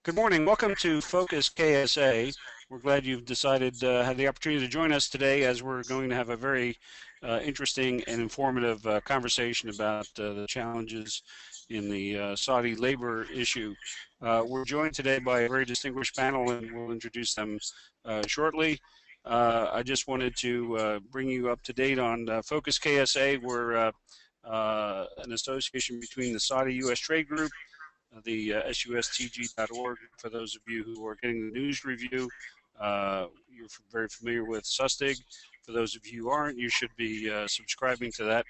Good morning. Welcome to Focus KSA. We're glad you've decided had the opportunity to join us today as we're going to have a very interesting and informative conversation about the challenges in the Saudi labor issue. We're joined today by a very distinguished panel, and we'll introduce them shortly. I just wanted to bring you up to date on Focus KSA. We're an association between the Saudi U.S. Trade Group, the sustg.org. For those of you who are getting the news review, you're very familiar with SUSTIG. For those of you who aren't, you should be subscribing to that.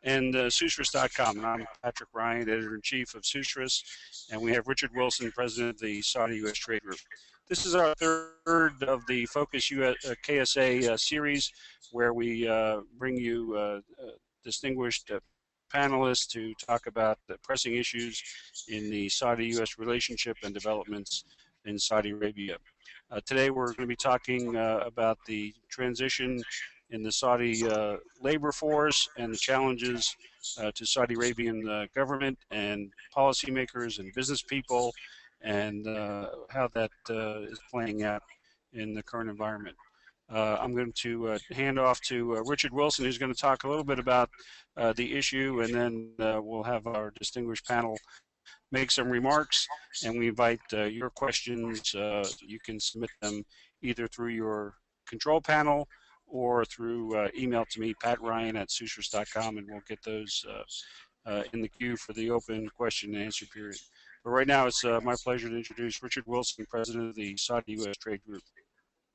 And Sustras.com. And I'm Patrick Ryan, editor-in-chief of Sustras, and we have Richard Wilson, president of the Saudi U.S. Trade Group. This is our third of the Focus KSA series, where we bring you distinguished panelists to talk about the pressing issues in the Saudi-U.S. relationship and developments in Saudi Arabia. Today we're going to be talking about the transition in the Saudi labor force and the challenges to Saudi Arabian government and policymakers and business people, and how that is playing out in the current environment. I'm going to hand off to Richard Wilson, who's going to talk a little bit about the issue, and then we'll have our distinguished panel make some remarks, and we invite your questions. You can submit them either through your control panel or through email to me, patryan@sustras.com, and we'll get those in the queue for the open question and answer period. But right now, it's my pleasure to introduce Richard Wilson, president of the Saudi U.S. Trade Group.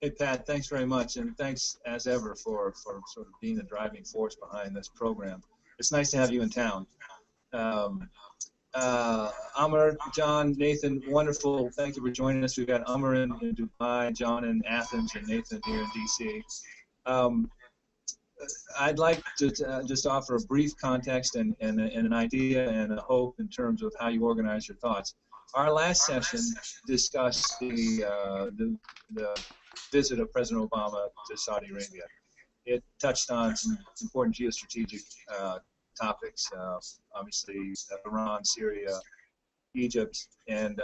Hey, Pat, thanks very much, and thanks, as ever, for sort of being the driving force behind this program. It's nice to have you in town. Amr, John, Nathan, wonderful. Thank you for joining us. We've got Amr in Dubai, John in Athens, and Nathan here in D.C. I'd like to just offer a brief context and an idea and a hope in terms of how you organize your thoughts. Our last session discussed the visit of President Obama to Saudi Arabia. It touched on some important geostrategic topics, obviously Iran, Syria, Egypt, and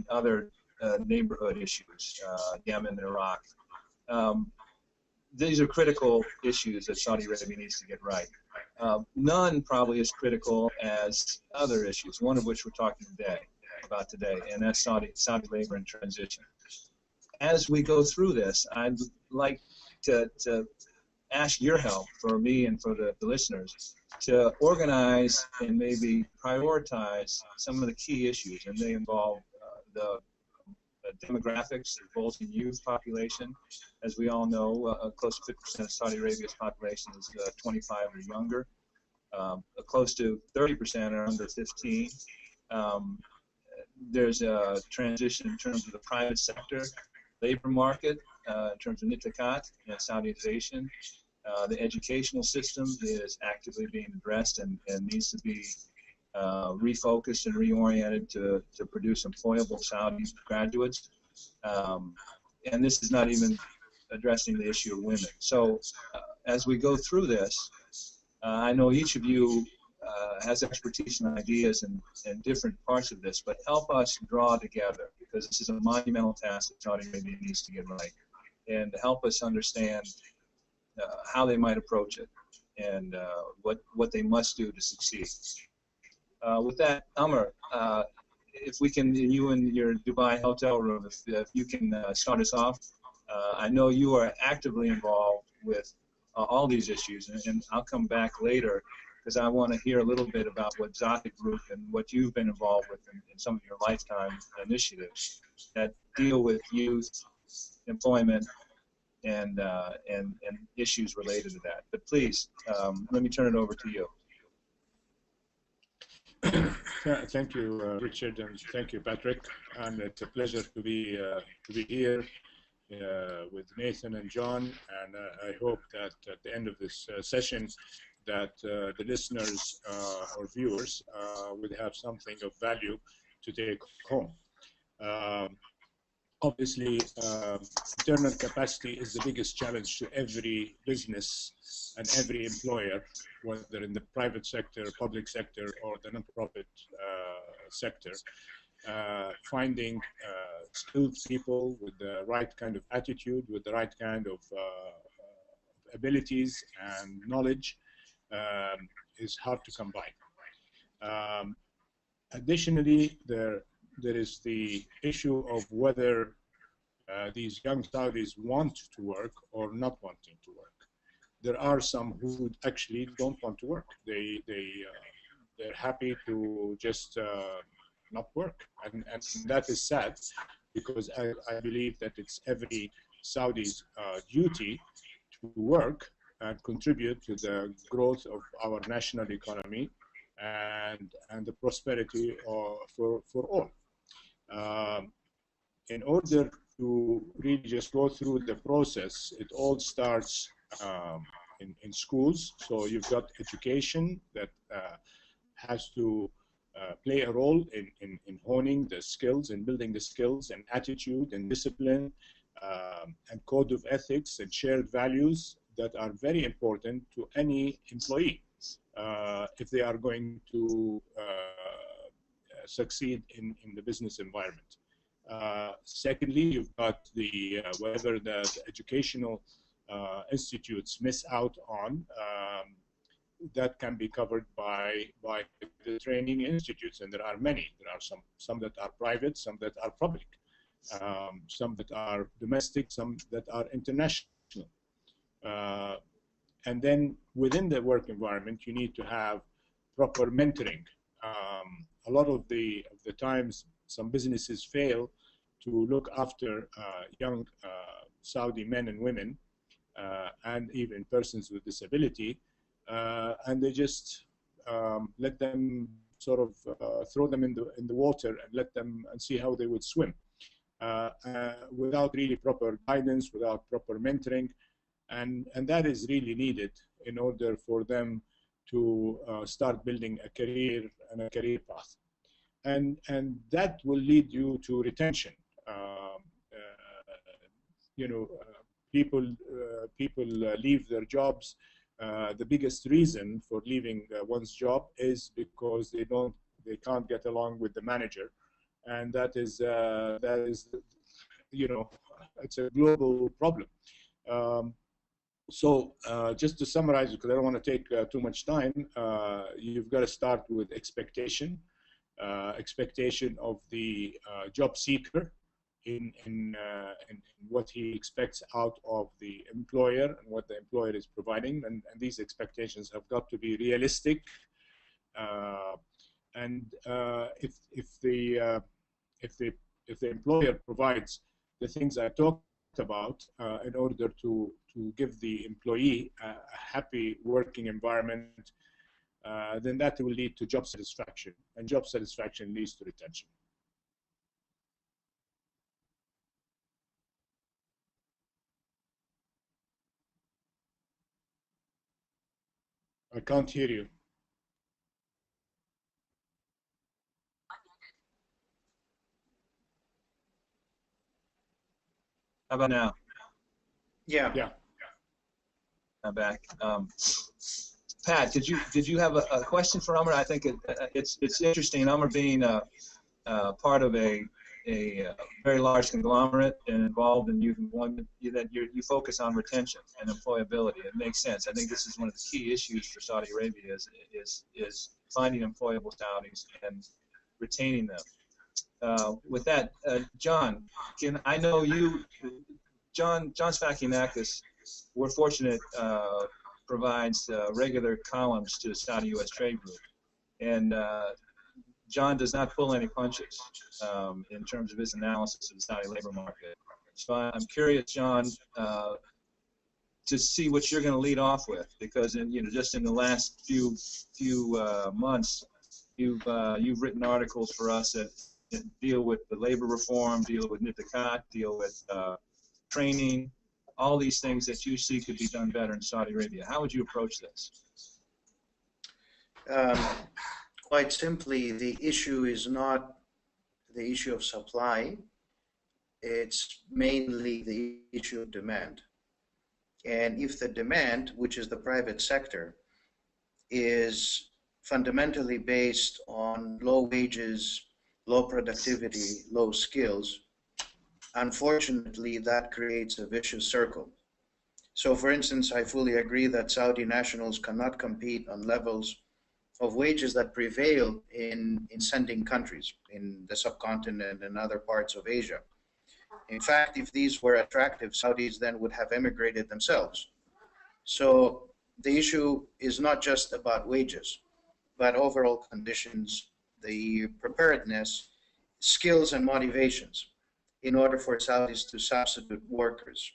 other neighborhood issues, Yemen, Iraq. These are critical issues that Saudi Arabia needs to get right. None probably as critical as other issues, one of which we're talking about today, and that's Saudi labor and transition. As we go through this, I'd like to ask your help, for me and for the listeners, to organize and maybe prioritize some of the key issues, and they involve the demographics, the bulging youth population. As we all know, close to 50% of Saudi Arabia's population is 25 or younger. Close to 30% are under 15. There's a transition in terms of the private sector labor market, in terms of nitakat and Saudization. The educational system is actively being addressed and needs to be refocused and reoriented to produce employable Saudi graduates. And this is not even addressing the issue of women. So as we go through this, I know each of you has expertise and ideas in different parts of this, but help us draw together, because this is a monumental task that Saudi Arabia needs to get right, and help us understand how they might approach it and what they must do to succeed. With that, Amr, if we can, you in your Dubai hotel room, if you can start us off. I know you are actively involved with all these issues, and I'll come back later because I want to hear a little bit about what Zahid Group and what you've been involved with in some of your lifetime initiatives that deal with youth, employment, and issues related to that. But please, let me turn it over to you. Thank you, Richard, and thank you, Patrick. And it's a pleasure to be here with Nathan and John. And I hope that at the end of this session, that the listeners or viewers would have something of value to take home. Obviously, internal capacity is the biggest challenge to every business and every employer, whether in the private sector, public sector, or the nonprofit sector. Finding skilled people with the right kind of attitude, with the right kind of abilities and knowledge is hard to come by. Additionally, there is the issue of whether these young Saudis want to work or not wanting to work. There are some who actually don't want to work. They're happy to just not work, and that is sad, because I believe that it's every Saudi's duty to work and contribute to the growth of our national economy and the prosperity for all. In order to really just go through the process, it all starts in schools. So you've got education that has to play a role in honing the skills and building the skills and attitude and discipline and code of ethics and shared values that are very important to any employee if they are going to succeed in the business environment. Secondly, you've got the whether the educational institutes miss out on that can be covered by the training institutes, and there are many. There are some that are private, some that are public, some that are domestic, some that are international. And then within the work environment, you need to have proper mentoring. A lot of the times, some businesses fail to look after young Saudi men and women and even persons with disability, and they just let them sort of throw them in the water and let them and see how they would swim without really proper guidance, without proper mentoring, and that is really needed in order for them to start building a career and a career path. And that will lead you to retention. People leave their jobs. The biggest reason for leaving one's job is because they can't get along with the manager, and that is it's a global problem. So just to summarize, because I don't want to take too much time, you've got to start with expectation of the job seeker in what he expects out of the employer and what the employer is providing, and these expectations have got to be realistic. If the employer provides the things I talked about in order to give the employee a happy working environment, then that will lead to job satisfaction, and job satisfaction leads to retention. I can't hear you. How about now? Yeah. I'm back. Pat, did you have a question for Amr? I think it's interesting. Amr being part of a very large conglomerate and involved in youth employment, that you focus on retention and employability. It makes sense. I think this is one of the key issues for Saudi Arabia is finding employable Saudis and retaining them. With that, John, I know you, John Sfakianakis, we're fortunate, provides regular columns to Saudi-U.S. Trade Group, and John does not pull any punches in terms of his analysis of the Saudi labor market. So I'm curious, John, to see what you're going to lead off with, because just in the last few months, you've written articles for us that deal with the labor reform, deal with Nitakat, deal with training, all these things that you see could be done better in Saudi Arabia. How would you approach this? Quite simply, the issue is not the issue of supply, it's mainly the issue of demand. And if the demand, which is the private sector, is fundamentally based on low wages, low productivity, low skills, unfortunately, that creates a vicious circle. So, for instance, I fully agree that Saudi nationals cannot compete on levels of wages that prevail in sending countries in the subcontinent and other parts of Asia. In fact, if these were attractive, Saudis then would have emigrated themselves. So the issue is not just about wages, but overall conditions, the preparedness, skills, and motivations in order for Saudis to substitute workers.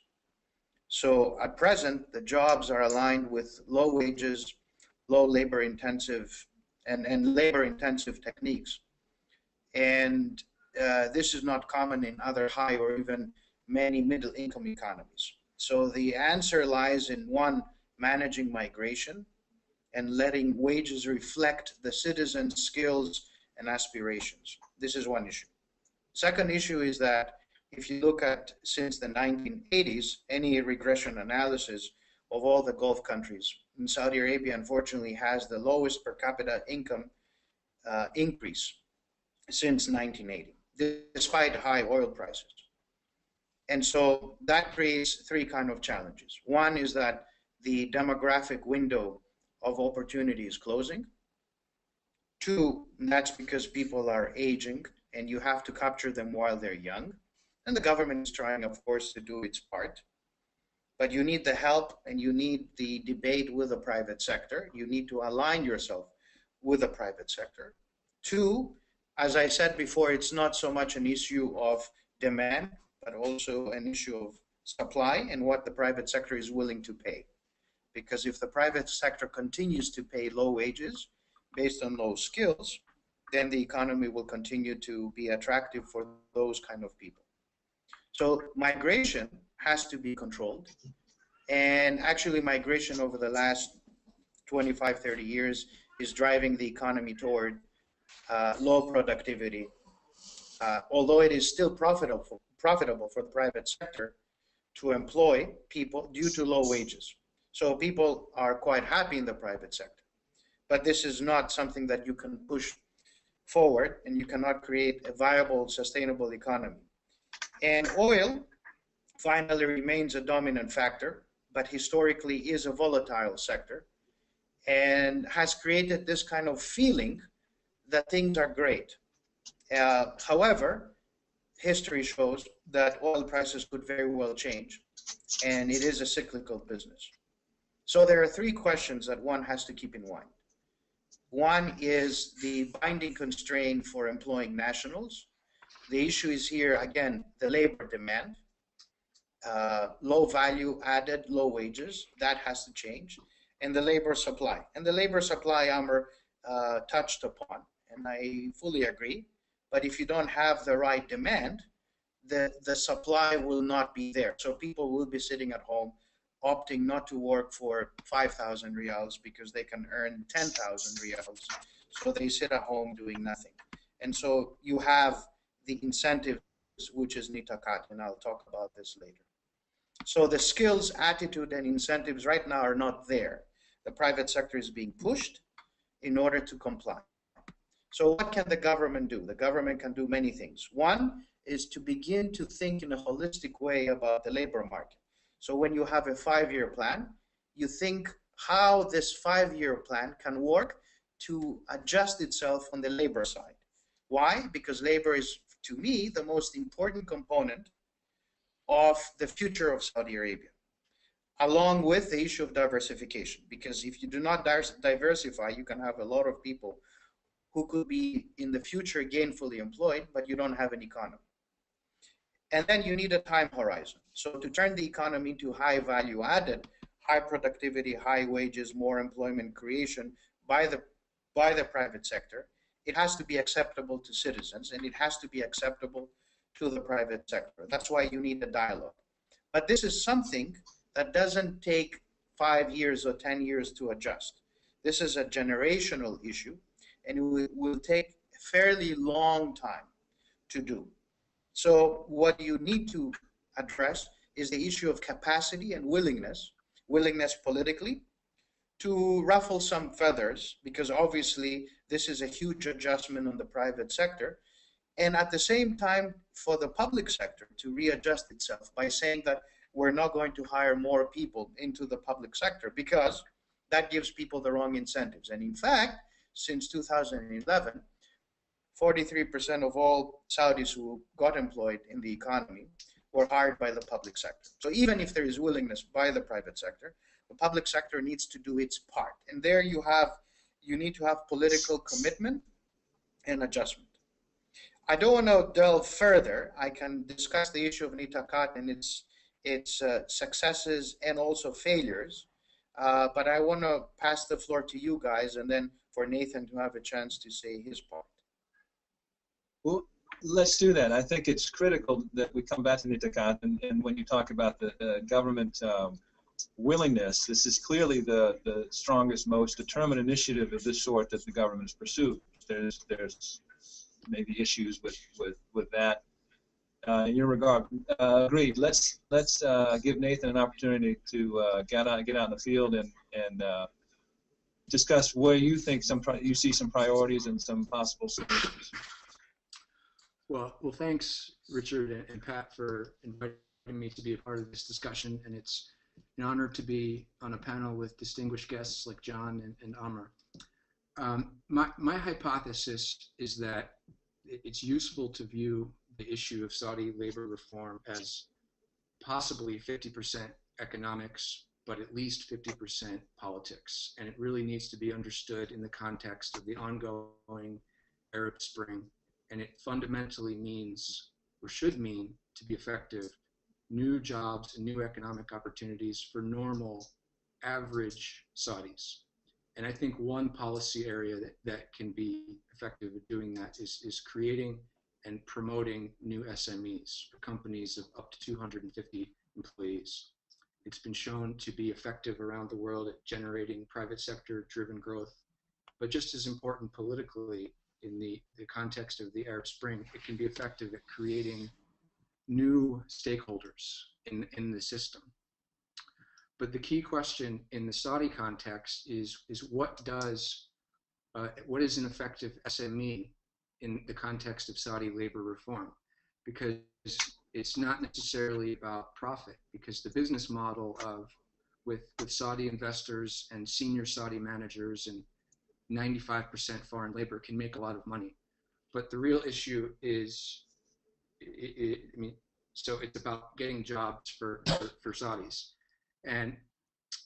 So at present, the jobs are aligned with low wages, low labor intensive, and labor intensive techniques. And this is not common in other high or even many middle income economies. So the answer lies in one, managing migration and letting wages reflect the citizens' skills and aspirations. This is one issue. Second issue is that if you look at since the 1980s, any regression analysis of all the Gulf countries, and Saudi Arabia unfortunately has the lowest per capita income increase since 1980, despite high oil prices. And so that creates three kind of challenges. One is that the demographic window of opportunity is closing. Two, that's because people are aging and you have to capture them while they're young. And the government is trying, of course, to do its part. But you need the help and you need the debate with the private sector. You need to align yourself with the private sector. Two, as I said before, it's not so much an issue of demand, but also an issue of supply and what the private sector is willing to pay. Because if the private sector continues to pay low wages based on low skills, then the economy will continue to be attractive for those kind of people. So migration has to be controlled. And actually migration over the last 25, 30 years is driving the economy toward low productivity, although it is still profitable for the private sector to employ people due to low wages. So people are quite happy in the private sector. But this is not something that you can push forward, and you cannot create a viable, sustainable economy. And oil finally remains a dominant factor, but historically is a volatile sector and has created this kind of feeling that things are great. However, history shows that oil prices could very well change, and it is a cyclical business. So there are three questions that one has to keep in mind. One is the binding constraint for employing nationals. The issue is here, again, the labor demand, low value added, low wages, that has to change, and the labor supply. And the labor supply, Amr touched upon, and I fully agree, but if you don't have the right demand, the supply will not be there. So people will be sitting at home opting not to work for 5,000 riyals because they can earn 10,000 riyals. So they sit at home doing nothing. And so you have the incentives, which is nitakat, and I'll talk about this later. So the skills, attitude, and incentives right now are not there. The private sector is being pushed in order to comply. So what can the government do? The government can do many things. One is to begin to think in a holistic way about the labor market. So when you have a 5-year plan, you think how this 5-year plan can work to adjust itself on the labor side. Why? Because labor is, to me, the most important component of the future of Saudi Arabia, along with the issue of diversification. Because if you do not diversify, you can have a lot of people who could be in the future gainfully employed, but you don't have an economy. And then you need a time horizon. So to turn the economy into high value added, high productivity, high wages, more employment creation by the private sector, it has to be acceptable to citizens, and it has to be acceptable to the private sector. That's why you need a dialogue. But this is something that doesn't take 5 years or 10 years to adjust. This is a generational issue, and it will take a fairly long time to do. So what you need to address is the issue of capacity and willingness politically to ruffle some feathers, because obviously this is a huge adjustment on the private sector, and at the same time for the public sector to readjust itself by saying that we're not going to hire more people into the public sector because that gives people the wrong incentives. And in fact, since 2011, 43% of all Saudis who got employed in the economy were hired by the public sector. So even if there is willingness by the private sector, the public sector needs to do its part. And there you need to have political commitment and adjustment. I don't want to delve further. I can discuss the issue of Nitakat and its successes and also failures. But I want to pass the floor to you guys and then for Nathan to have a chance to say his part. Well, let's do that. I think it's critical that we come back to Nitakat, and when you talk about the government willingness, this is clearly the strongest, most determined initiative of this sort that the government has pursued. There's maybe issues with that in your regard. Agreed. Let's give Nathan an opportunity to get out in the field and discuss where you think you see some priorities and some possible solutions. Well, thanks, Richard and Pat, for inviting me to be a part of this discussion, and it's an honor to be on a panel with distinguished guests like John and Amr. My hypothesis is that it's useful to view the issue of Saudi labor reform as possibly 50% economics, but at least 50% politics, and it really needs to be understood in the context of the ongoing Arab Spring. And it fundamentally means, or should mean, to be effective, new jobs and new economic opportunities for normal, average Saudis. And I think one policy area that can be effective at doing that is creating and promoting new SMEs, or companies of up to 250 employees. It's been shown to be effective around the world at generating private sector driven growth, but just as important politically, in the context of the Arab Spring, it can be effective at creating new stakeholders in the system. But the key question in the Saudi context is what is an effective SME in the context of Saudi labor reform? Because it's not necessarily about profit, because the business model with Saudi investors and senior Saudi managers and 95% foreign labor can make a lot of money. But the real issue is, so it's about getting jobs for Saudis. And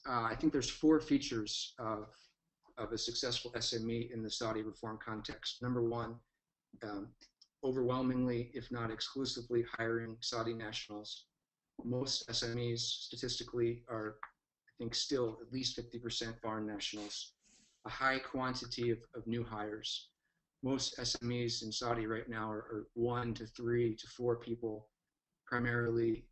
I think there's 4 features of a successful SME in the Saudi reform context. Number one, overwhelmingly, if not exclusively, hiring Saudi nationals. Most SMEs statistically are, I think, still at least 50% foreign nationals. A high quantity of new hires. Most SMEs in Saudi right now are 1 to 3 to 4 people, primarily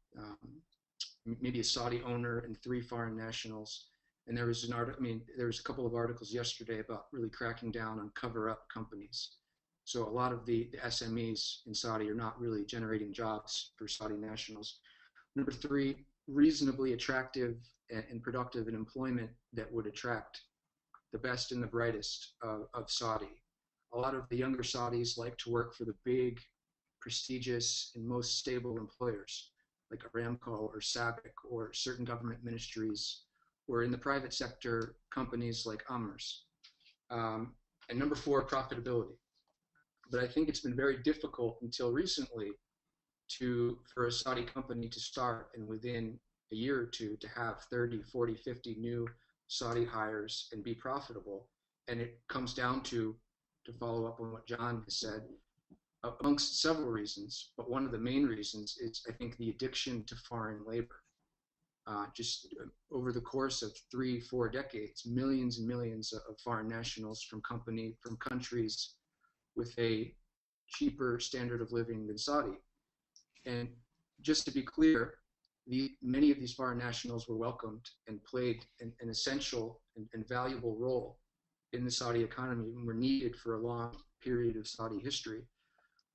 maybe a Saudi owner and 3 foreign nationals. And there was there was a couple of articles yesterday about really cracking down on cover-up companies. So a lot of the SMEs in Saudi are not really generating jobs for Saudi nationals. Number 3, reasonably attractive and productive in employment that would attract the best and the brightest of Saudi. A lot of the younger Saudis like to work for the big, prestigious, and most stable employers like Aramco or SABIC or certain government ministries, or in the private sector, companies like Amr's. And number 4, profitability. But I think it's been very difficult until recently for a Saudi company to start and within a year or two to have 30, 40, 50 new Saudi hires and be profitable. And it comes down to follow up on what John has said, amongst several reasons, but one of the main reasons is, I think, the addiction to foreign labor. Just over the course of 3-4 decades, millions and millions of foreign nationals from countries with a cheaper standard of living than Saudi. And just to be clear, many of these foreign nationals were welcomed and played an essential and valuable role in the Saudi economy and were needed for a long period of Saudi history.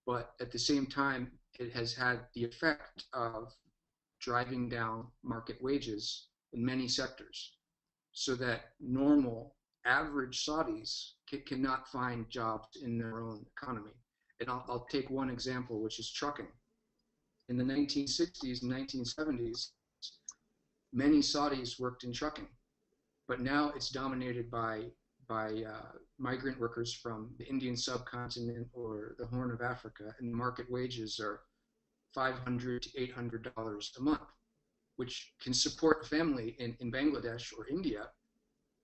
But at the same time, it has had the effect of driving down market wages in many sectors, so that normal, average Saudis cannot find jobs in their own economy. And I'll take one example, which is trucking. In the 1960s and 1970s, many Saudis worked in trucking, but now it's dominated by migrant workers from the Indian subcontinent or the Horn of Africa, and market wages are $500 to $800 a month, which can support a family in Bangladesh or India,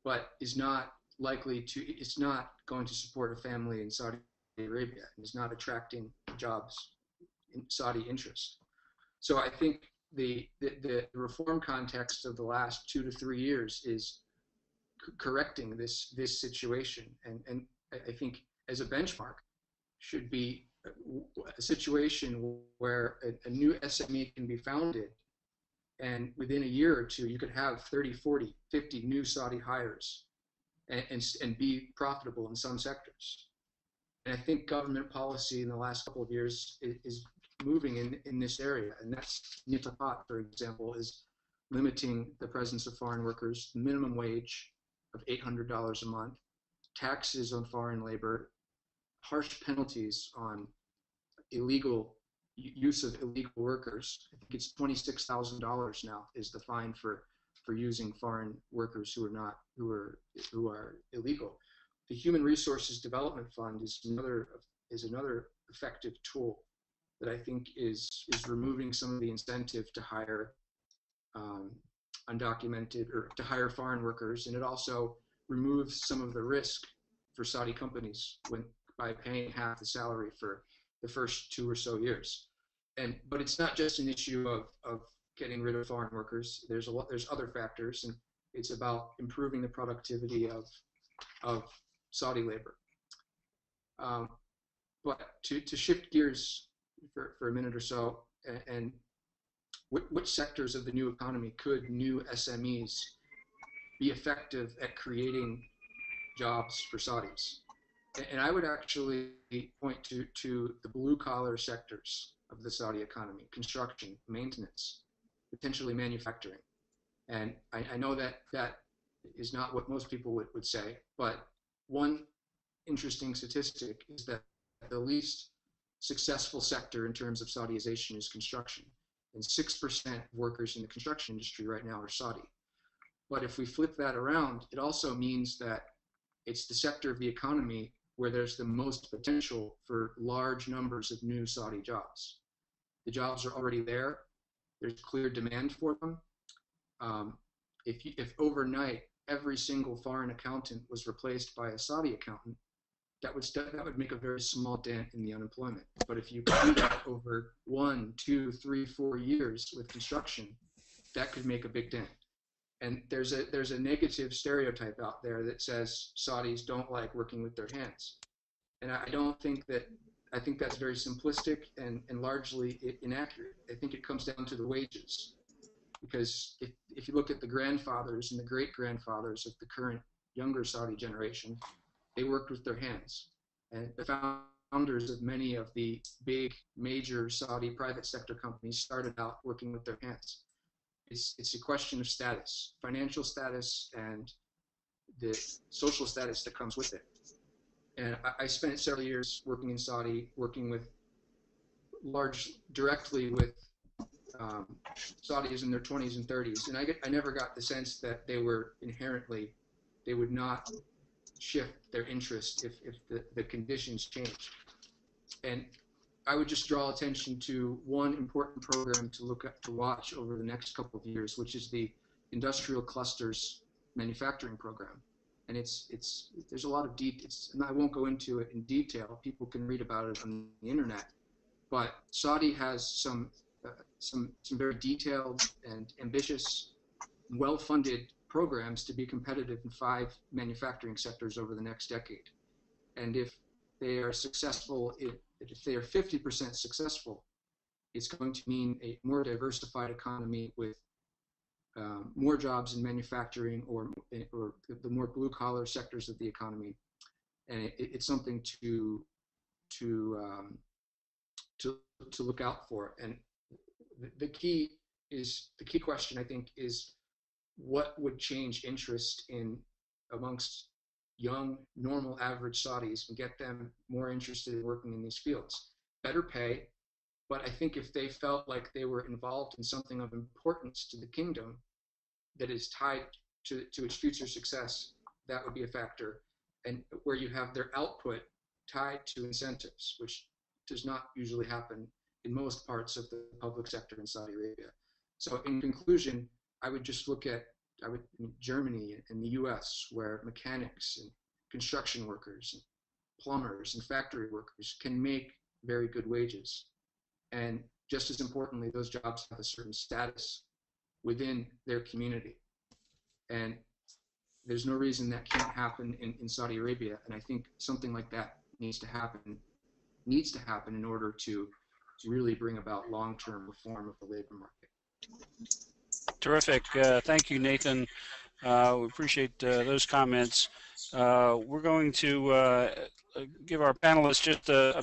but is not likely to, it's not going to support a family in Saudi Arabia, and is not attracting jobs in Saudi interest. So I think the reform context of the last 2 to 3 years is correcting this situation, and I think as a benchmark should be a situation where a new SME can be founded, and within a year or two you could have 30, 40, 50 new Saudi hires and be profitable in some sectors. And I think government policy in the last couple of years is moving in this area, and that's Nitapat, for example, is limiting the presence of foreign workers, minimum wage of $800 a month, taxes on foreign labor, harsh penalties on illegal use of illegal workers. I think it's $26,000 now is the fine for using foreign workers who are illegal. The Human Resources Development Fund is another effective tool that I think is removing some of the incentive to hire undocumented or to hire foreign workers, and it also removes some of the risk for Saudi companies by paying half the salary for the first 2 or so years. But it's not just an issue of getting rid of foreign workers. There's other factors, and it's about improving the productivity of Saudi labor. But to shift gears for a minute or so, and which sectors of the new economy could new SMEs be effective at creating jobs for Saudis? And I would actually point to the blue-collar sectors of the Saudi economy: construction, maintenance, potentially manufacturing. And I know that is not what most people would say, but one interesting statistic is that the least successful sector in terms of Saudization is construction. And 6% of workers in the construction industry right now are Saudi. But if we flip that around, it also means that it's the sector of the economy where there's the most potential for large numbers of new Saudi jobs. The jobs are already there. There's clear demand for them. If overnight every single foreign accountant was replaced by a Saudi accountant, that would make a very small dent in the unemployment. But if you do that over 1, 2, 3, 4 years with construction, that could make a big dent. And there's a negative stereotype out there that says Saudis don't like working with their hands. And I think that's very simplistic and largely inaccurate. I think it comes down to the wages. Because if you look at the grandfathers and the great-grandfathers of the current younger Saudi generation, they worked with their hands. And the founders of many of the big, major Saudi private sector companies started out working with their hands. It's a question of status, financial status, and the social status that comes with it. And I spent several years working in Saudi, working with directly with Saudis in their 20s and 30s, and I never got the sense that they would not shift their interest if the conditions changed. And I would just draw attention to one important program to watch over the next couple of years, which is the Industrial Clusters Manufacturing Program. And there's a lot of details, and I won't go into it in detail. People can read about it on the internet. But Saudi has some very detailed and ambitious, well-funded programs to be competitive in 5 manufacturing sectors over the next decade. And if they are successful, if they are 50% successful, it's going to mean a more diversified economy with more jobs in manufacturing or the more blue-collar sectors of the economy. And it's something to look out for. And the key question, I think, is what would change interest amongst young, normal, average Saudis and get them more interested in working in these fields. Better pay, but I think if they felt like they were involved in something of importance to the kingdom that is tied to its future success, that would be a factor. And where you have their output tied to incentives, which does not usually happen in most parts of the public sector in Saudi Arabia. So in conclusion, I would just look at Germany and the US, where mechanics and construction workers and plumbers and factory workers can make very good wages. And just as importantly, those jobs have a certain status within their community. And there's no reason that can't happen in Saudi Arabia. And I think something like that needs to happen in order to really bring about long-term reform of the labor market. Terrific. Thank you, Nathan. We appreciate those comments. We're going to give our panelists just a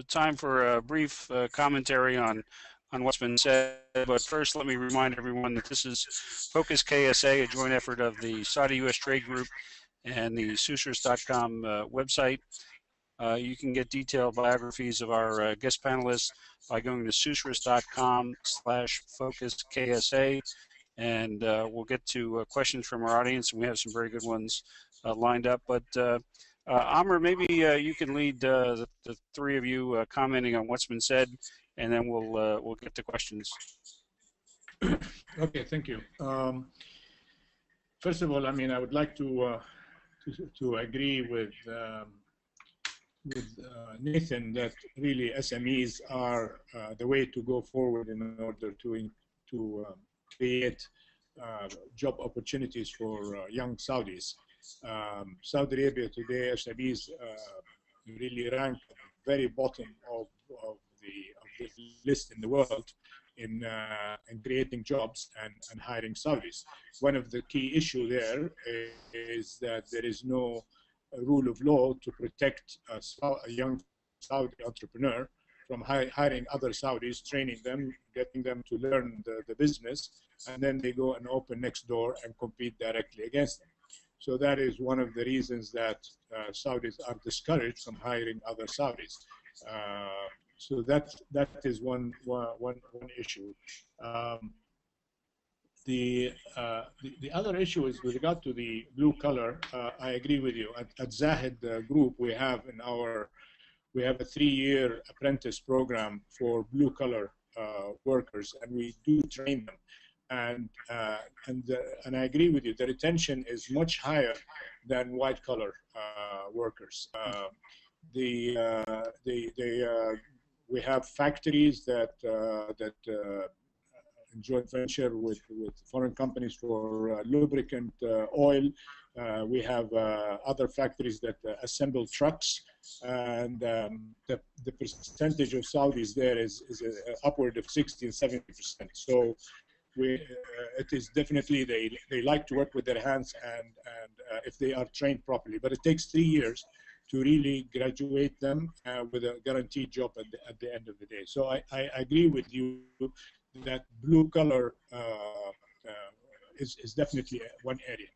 time for a brief commentary on what's been said. But first, let me remind everyone that this is FocusKSA, a joint effort of the Saudi-U.S. Trade Group and the Susers.com website. You can get detailed biographies of our guest panelists by going to susers.com/FocusKSA. And we'll get to questions from our audience, and we have some very good ones lined up. But Amr, maybe you can lead the three of you commenting on what's been said, and then we'll get to questions. Okay, thank you. First of all, I mean, I would like to agree with Nathan that really SMEs are the way to go forward in order to create job opportunities for young Saudis. Saudi Arabia today, SMEs really rank at the very bottom of the list in the world in creating jobs and hiring Saudis. One of the key issues there is that there is no rule of law to protect a young Saudi entrepreneur from hiring other Saudis, training them, getting them to learn the business, and then they go and open next door and compete directly against them. So that is one of the reasons that Saudis are discouraged from hiring other Saudis. So that is one issue. The other issue is with regard to the blue collar. I agree with you. At Zahid Group, we have a 3-year apprentice program for blue collar workers, and we do train them. And I agree with you. The retention is much higher than white collar workers. We have factories that joint venture with foreign companies for lubricant oil. We have other factories that assemble trucks, and the percentage of Saudis there is upward of 60 and 70%. So it is definitely they like to work with their hands, and if they are trained properly. But it takes 3 years to really graduate them with a guaranteed job at the end of the day. So I agree with you that blue collar is definitely one area.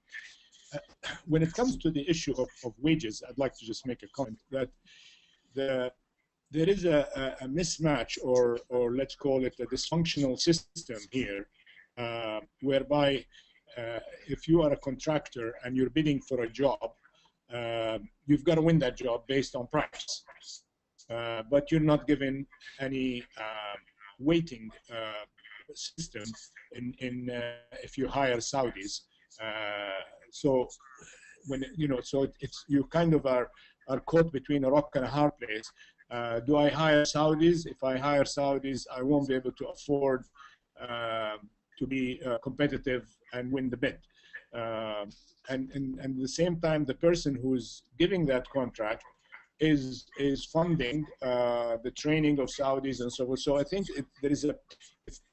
When it comes to the issue of wages, I'd like to just make a comment that there is a mismatch, or let's call it a dysfunctional system here, whereby if you are a contractor and you're bidding for a job, you've got to win that job based on price, but you're not given any weighting system in if you hire Saudis. So when it's you kind of are caught between a rock and a hard place. Do I hire Saudis? If I hire Saudis, I won't be able to afford to be competitive and win the bid. And at the same time, the person who's giving that contract is funding the training of Saudis and so forth. So I think there is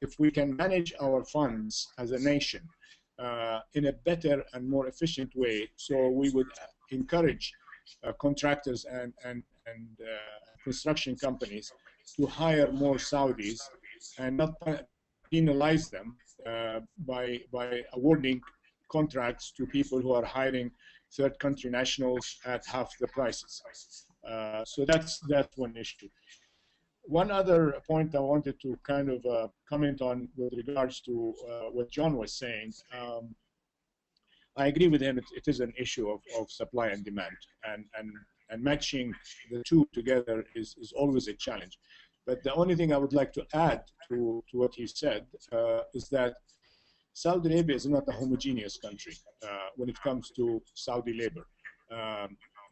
if we can manage our funds as a nation in a better and more efficient way, so we would encourage contractors and construction companies to hire more Saudis and not penalize them by awarding contracts to people who are hiring third country nationals at half the prices. So that's one issue. One other point I wanted to kind of comment on with regards to what John was saying. I agree with him. It is an issue of supply and demand, and matching the two together is always a challenge. But the only thing I would like to add to what he said is that Saudi Arabia is not a homogeneous country when it comes to Saudi labor.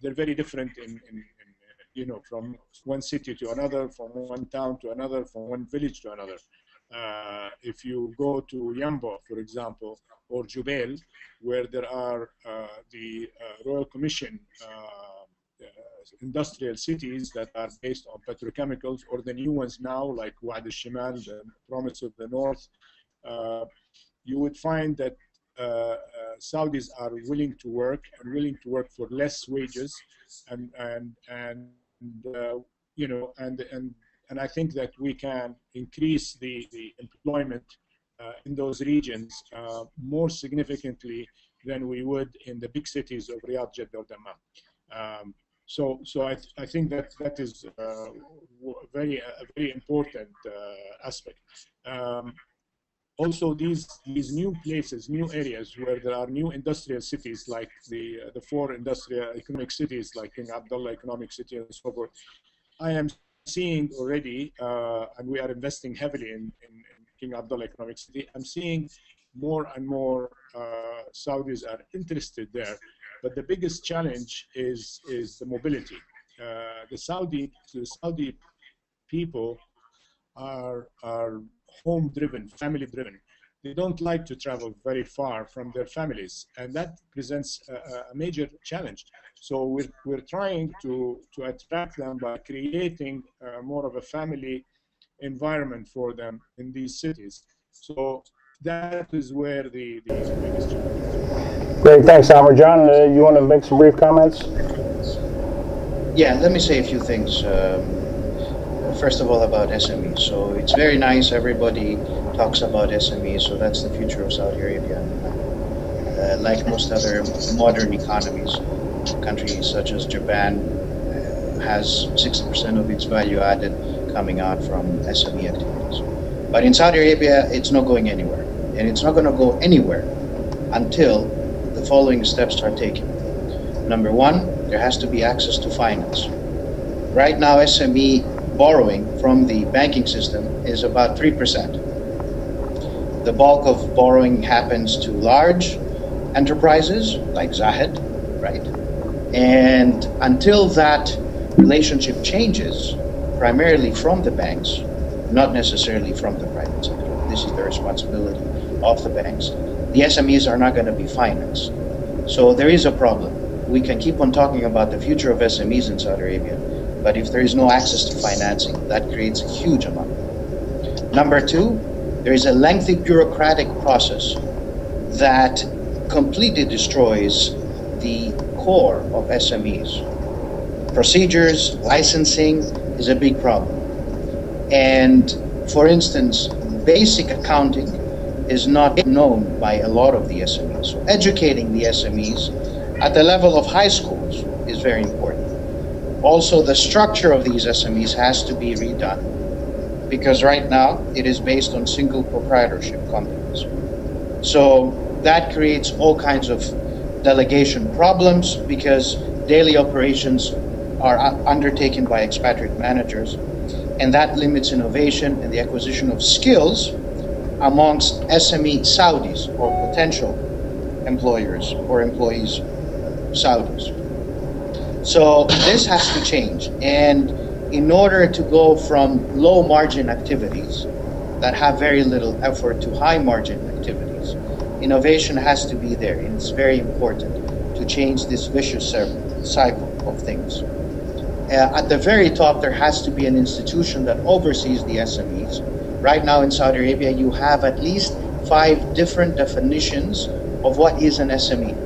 They're very different from one city to another, from one town to another, from one village to another. If you go to Yambo, for example, or Jubail, where there are the Royal Commission industrial cities that are based on petrochemicals, or the new ones now like Wa'ad al-Shimal, the Promise of the North, you would find that Saudis are willing to work and willing to work for less wages, and I think that we can increase the employment in those regions more significantly than we would in the big cities of Riyadh, Jeddah, or Dammam. So I think that is a very important aspect. Also, these new places, new areas where there are new industrial cities, like the four industrial economic cities, like King Abdullah Economic City and so forth, I am seeing already, and we are investing heavily in King Abdullah Economic City. I'm seeing more and more Saudis are interested there. But the biggest challenge is the mobility. The Saudi people are home-driven, family-driven. They don't like to travel very far from their families, and that presents a major challenge. So we're trying to attract them by creating more of a family environment for them in these cities. So that is where the biggest challenge is. Great, thanks, Amr. John, you want to make some brief comments? Yeah, let me say a few things. First of all, about SMEs. So it's very nice, everybody talks about SMEs, so that's the future of Saudi Arabia. Like most other modern economies, countries such as Japan has 60% of its value added coming out from SME activities. But in Saudi Arabia, it's not going anywhere. And it's not going to go anywhere until the following steps are taken. Number one, there has to be access to finance. Right now, SME borrowing from the banking system is about 3%. The bulk of borrowing happens to large enterprises like Zahid, right? And until that relationship changes, primarily from the banks, not necessarily from the private sector, this is the responsibility of the banks, the SMEs are not going to be financed. So there is a problem. We can keep on talking about the future of SMEs in Saudi Arabia, but if there is no access to financing, that creates a huge amount. Number two, there is a lengthy bureaucratic process that completely destroys the core of SMEs. Procedures, licensing is a big problem. And for instance, basic accounting is not known by a lot of the SMEs. So educating the SMEs at the level of high schools is very important. Also, the structure of these SMEs has to be redone, because right now it is based on single proprietorship companies. So that creates all kinds of delegation problems, because daily operations are undertaken by expatriate managers, and that limits innovation and the acquisition of skills amongst SME Saudis or potential employers or employees Saudis. So this has to change, and in order to go from low margin activities that have very little effort to high margin activities, innovation has to be there, and it's very important to change this vicious cycle of things. At the very top, there has to be an institution that oversees the SMEs. Right now in Saudi Arabia, you have at least 5 different definitions of what is an SME.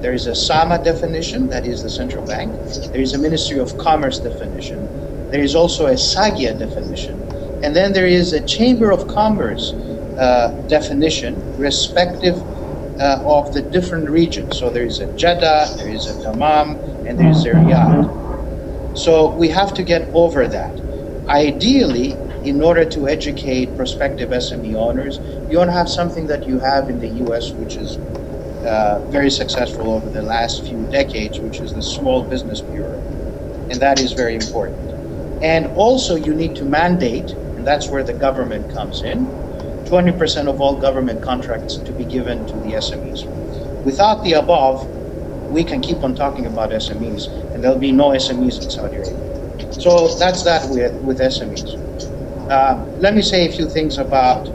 There is a SAMA definition, that is the central bank. There is a Ministry of Commerce definition. There is also a SAGIA definition. And then there is a Chamber of Commerce definition, respective of the different regions. So there is a Jeddah, there is a Dammam, and there is a Riyadh. So we have to get over that. Ideally, in order to educate prospective SME owners, you want to have something that you have in the US, which is very successful over the last few decades, which is the Small Business Bureau. And that is very important. And also you need to mandate, and that's where the government comes in, 20% of all government contracts to be given to the SMEs. Without the above, we can keep on talking about SMEs, and there'll be no SMEs in Saudi Arabia. So that's that with SMEs. Let me say a few things about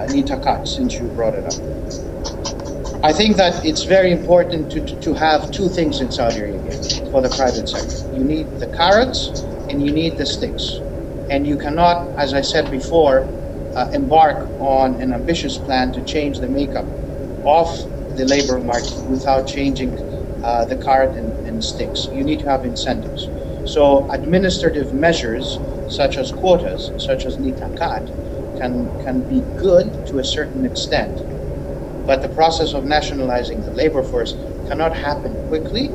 Nitakat, since you brought it up. I think that it's very important to have two things in Saudi Arabia for the private sector. You need the carrots and you need the sticks. And you cannot, as I said before, embark on an ambitious plan to change the makeup of the labor market without changing the carrot and sticks. You need to have incentives. So administrative measures such as quotas, such as Nitakat, can be good to a certain extent. But the process of nationalizing the labor force cannot happen quickly,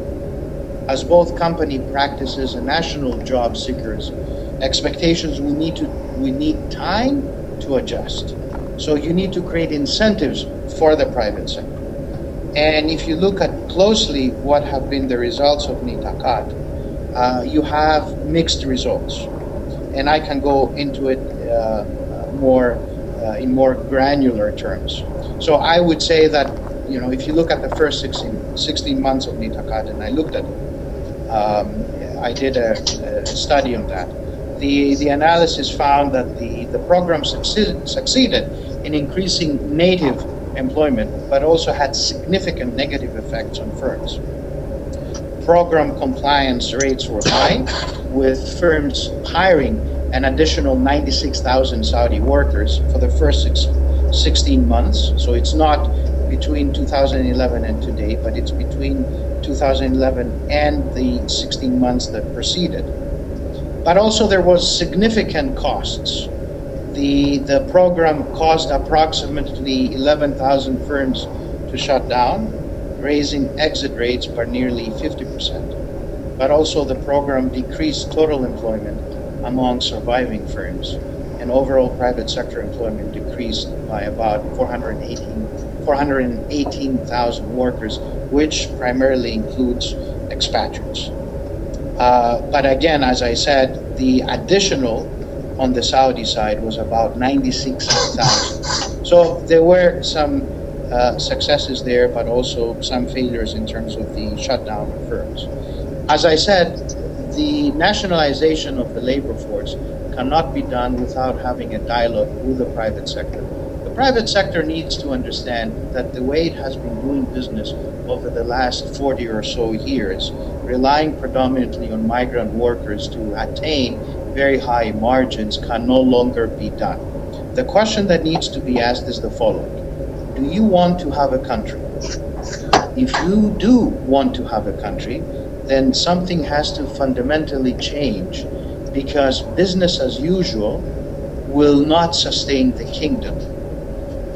as both company practices and national job seekers expectations we need time to adjust. So you need to create incentives for the private sector. And if you look at closely what have been the results of Nitakat, you have mixed results. And I can go into it in more granular terms. So I would say that, if you look at the first 16 months of Nitakat, and I looked at it, I did a study on that. The analysis found that the program succeeded in increasing native employment, but also had significant negative effects on firms. Program compliance rates were high, with firms hiring an additional 96,000 Saudi workers for the first 16 months. So it's not between 2011 and today, but it's between 2011 and the 16 months that preceded. But also there was significant costs. The program cost approximately 11,000 firms to shut down, raising exit rates by nearly 50%. But also the program decreased total employment among surviving firms, and overall private sector employment decreased by about 418,000 workers, which primarily includes expatriates. But again, as I said, the additional on the Saudi side was about 96,000. So there were some successes there, but also some failures in terms of the shutdown of firms. As I said, the nationalization of the labor force cannot be done without having a dialogue with the private sector. The private sector needs to understand that the way it has been doing business over the last 40 or so years, relying predominantly on migrant workers to attain very high margins, can no longer be done. The question that needs to be asked is the following: do you want to have a country? If you do want to have a country, then something has to fundamentally change, because business as usual will not sustain the kingdom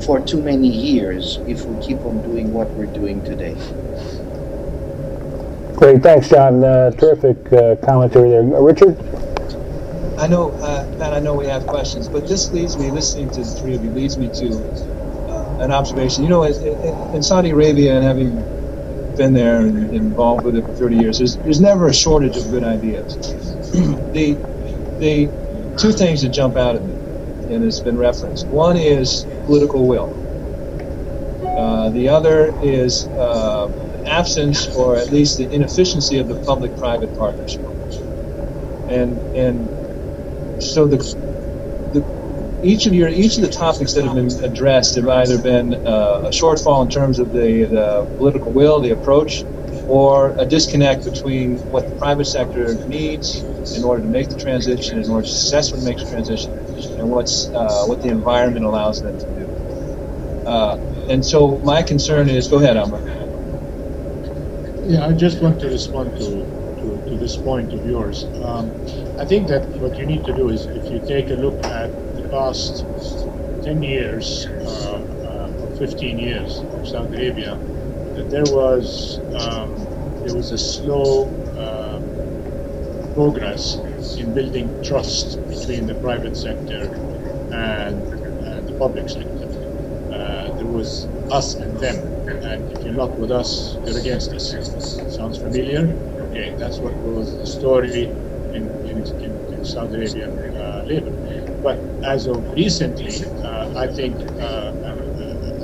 for too many years if we keep on doing what we're doing today. Great, thanks, John. Terrific commentary there. Richard? I know, Pat, I know we have questions, but this leads me, listening to the three of you, leads me to an observation. In Saudi Arabia, and having been there and involved with it for 30 years, there's never a shortage of good ideas. The two things that jump out at me, and it's been referenced. One is political will. The other is absence, or at least the inefficiency, of the public-private partnership. And so each of the topics that have been addressed have either been a shortfall in terms of the political will, the approach, or a disconnect between what the private sector needs in order to make the transition, in order to successfully make the transition, and what the environment allows them to do. And so my concern is, go ahead, Amr. Yeah, I just want to respond to this point of yours. I think that what you need to do is, if you take a look at the past 10 years of 15 years of Saudi Arabia, that there was a slow progress in building trust between the private sector and the public sector. There was us and them, and if you're not with us, you're against us. Sounds familiar? Okay, that's what was the story in Saudi Arabian labor. But as of recently, I think,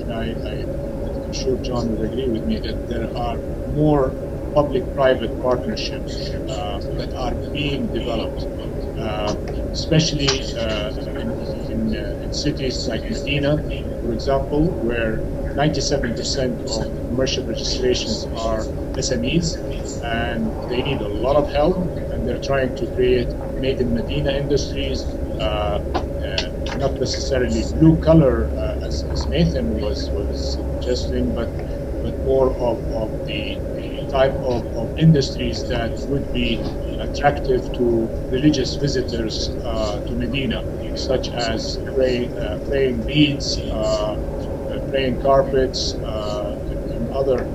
and I'm sure John would agree with me, that there are more public-private partnerships that are being developed, especially in cities like Medina, for example, where 97% of commercial registrations are SMEs, and they need a lot of help, and they're trying to create made in Medina industries, not necessarily blue collar as Nathan was suggesting, but more of the type of industries that would be attractive to religious visitors to Medina, such as praying beads, praying carpets, and other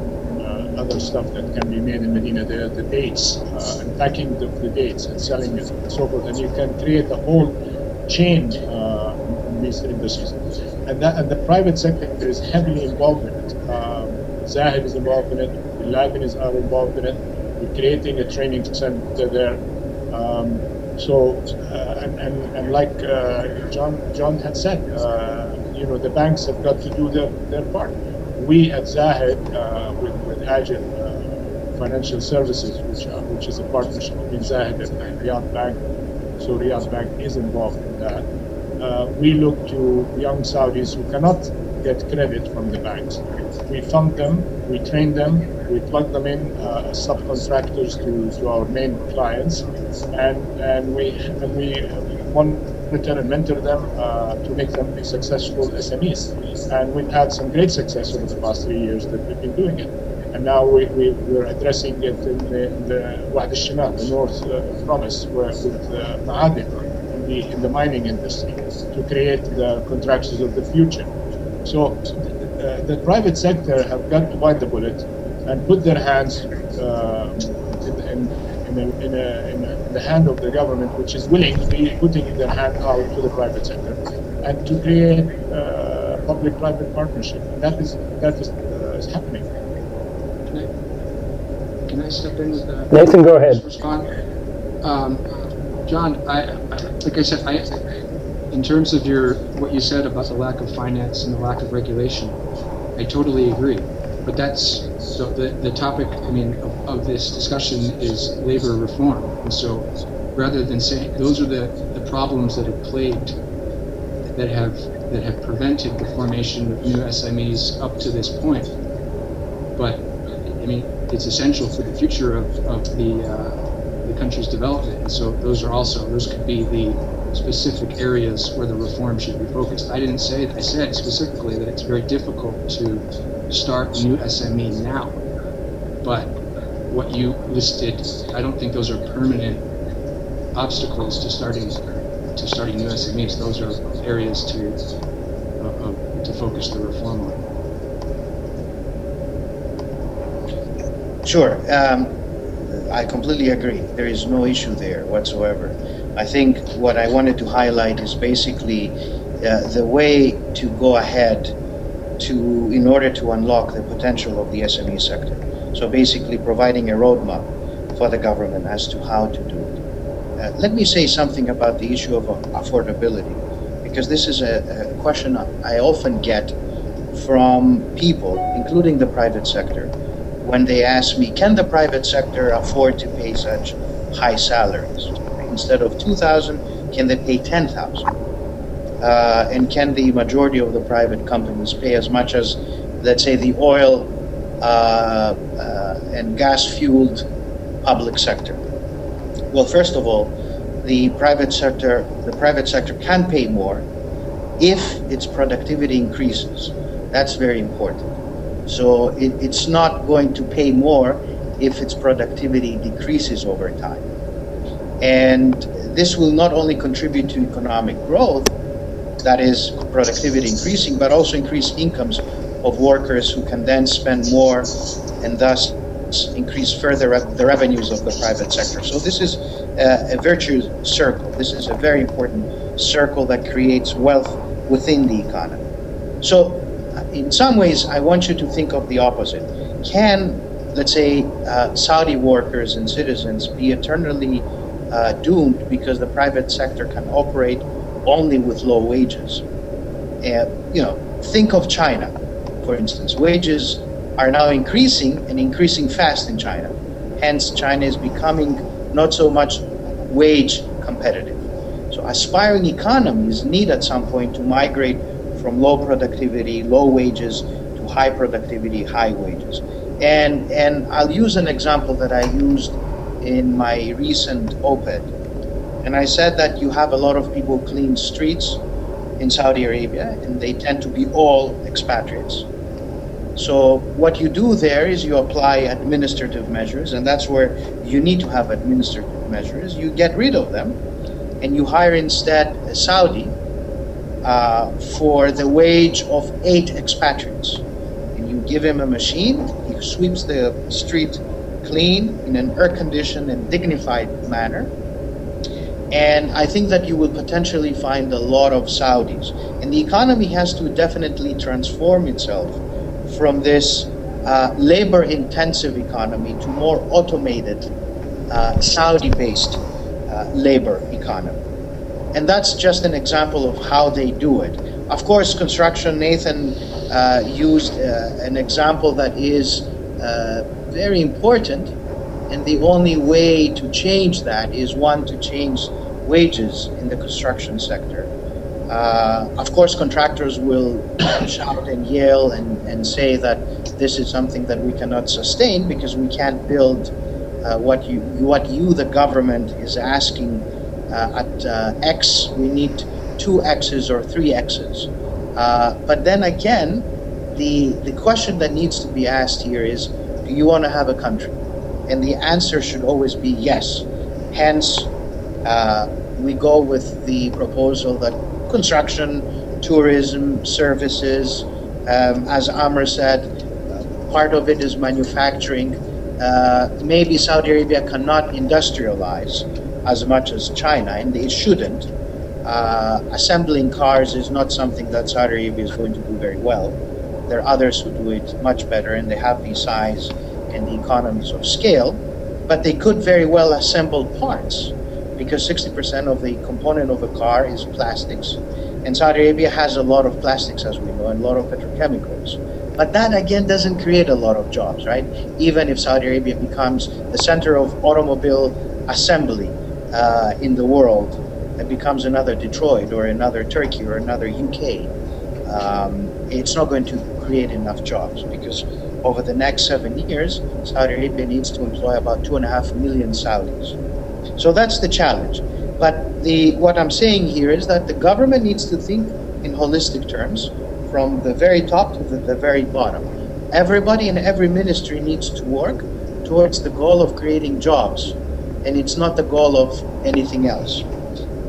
stuff that can be made in Medina. The dates, and packing the dates and selling it and so forth. And you can create a whole chain in these industries. And the private sector is heavily involved in it. Zahid is involved in it. The Lebanese are involved in it. We're creating a training center there. And like John had said, the banks have got to do their part. We at Zahid, with Agile Financial Services, which is a partnership between Zahid and Riyadh Bank, so Riyadh Bank is involved in that. We look to young Saudis who cannot get credit from the banks. We fund them, we train them, we plug them in as subcontractors to our main clients, and we monitor and mentor them to make them successful SMEs. And we've had some great success over the past 3 years that we've been doing it. And now we're addressing it in the Wahd al-Shimal, the North Promise, with Ma'adin in the mining industry, to create the contractors of the future. So the private sector have got to bite the bullet and put their hands in the hand of the government, which is willing to be putting their hand out to the private sector, and to create public-private partnership. And that is happening. Can I step in with that? Nathan, go ahead. John, like I said, in terms of what you said about the lack of finance and the lack of regulation, I totally agree. But that's the topic. I mean, of this discussion is labor reform, and so rather than saying those are the problems that have plagued, that have prevented the formation of new SMEs up to this point. But I mean, it's essential for the future of the country's development, and so those could be the specific areas where the reform should be focused. I said specifically that it's very difficult to start a new SME now, but what you listed, I don't think those are permanent obstacles to starting new SMEs. Those are areas to focus the reform on. Sure. I completely agree. There is no issue there whatsoever. I think what I wanted to highlight is basically the way to go ahead in order to unlock the potential of the SME sector. So basically providing a roadmap for the government as to how to do it. Let me say something about the issue of affordability, because this is a question I often get from people, including the private sector, when they ask me, can the private sector afford to pay such high salaries? Instead of 2,000, can they pay 10,000? And can the majority of the private companies pay as much as, let's say, the oil and gas-fueled public sector? Well, first of all, the private sector can pay more if its productivity increases. That's very important. So it's not going to pay more if its productivity decreases over time. And this will not only contribute to economic growth, that is productivity increasing, but also increase incomes of workers who can then spend more and thus increase further the revenues of the private sector. So this is a virtuous circle. This is a very important circle that creates wealth within the economy. So in some ways, I want you to think of the opposite. Can, let's say, Saudi workers and citizens be eternally doomed because the private sector can operate only with low wages? Think of China, for instance. Wages are now increasing and increasing fast in China. Hence, China is becoming not so much wage competitive. So aspiring economies need at some point to migrate from low productivity, low wages, to high productivity, high wages. And I'll use an example that I used in my recent op-ed. And I said that you have a lot of people clean streets in Saudi Arabia, and they tend to be all expatriates. So what you do there is you apply administrative measures, and that's where you need to have administrative measures. You get rid of them, and you hire instead a Saudi for the wage of 8 expatriates. And you give him a machine, he sweeps the street clean in an air-conditioned and dignified manner. And I think that you will potentially find a lot of Saudis. And the economy has to definitely transform itself from this labor-intensive economy to more automated Saudi-based labor economy. And that's just an example of how they do it. Of course, construction, Nathan used an example that is very important, and the only way to change that is, one, to change wages in the construction sector. Of course, contractors will shout and yell and say that this is something that we cannot sustain because we can't build what you, the government, is asking at X. We need 2 X's or 3 X's. But then again, the question that needs to be asked here is, do you want to have a country? And the answer should always be yes. Hence, we go with the proposal that construction, tourism, services, as Amr said, part of it is manufacturing. Maybe Saudi Arabia cannot industrialize as much as China, and it shouldn't. Assembling cars is not something that Saudi Arabia is going to do very well. There are others who do it much better, and they have the size and the economies of scale, but they could very well assemble parts, because 60% of the component of a car is plastics, and Saudi Arabia has a lot of plastics, as we know, and a lot of petrochemicals. But that again doesn't create a lot of jobs, right? Even if Saudi Arabia becomes the center of automobile assembly in the world, it becomes another Detroit or another Turkey or another UK, it's not going to create enough jobs, because over the next 7 years, Saudi Arabia needs to employ about 2.5 million Saudis. So that's the challenge. But what I'm saying here is that the government needs to think in holistic terms, from the very top to the very bottom. Everybody in every ministry needs to work towards the goal of creating jobs, and it's not the goal of anything else.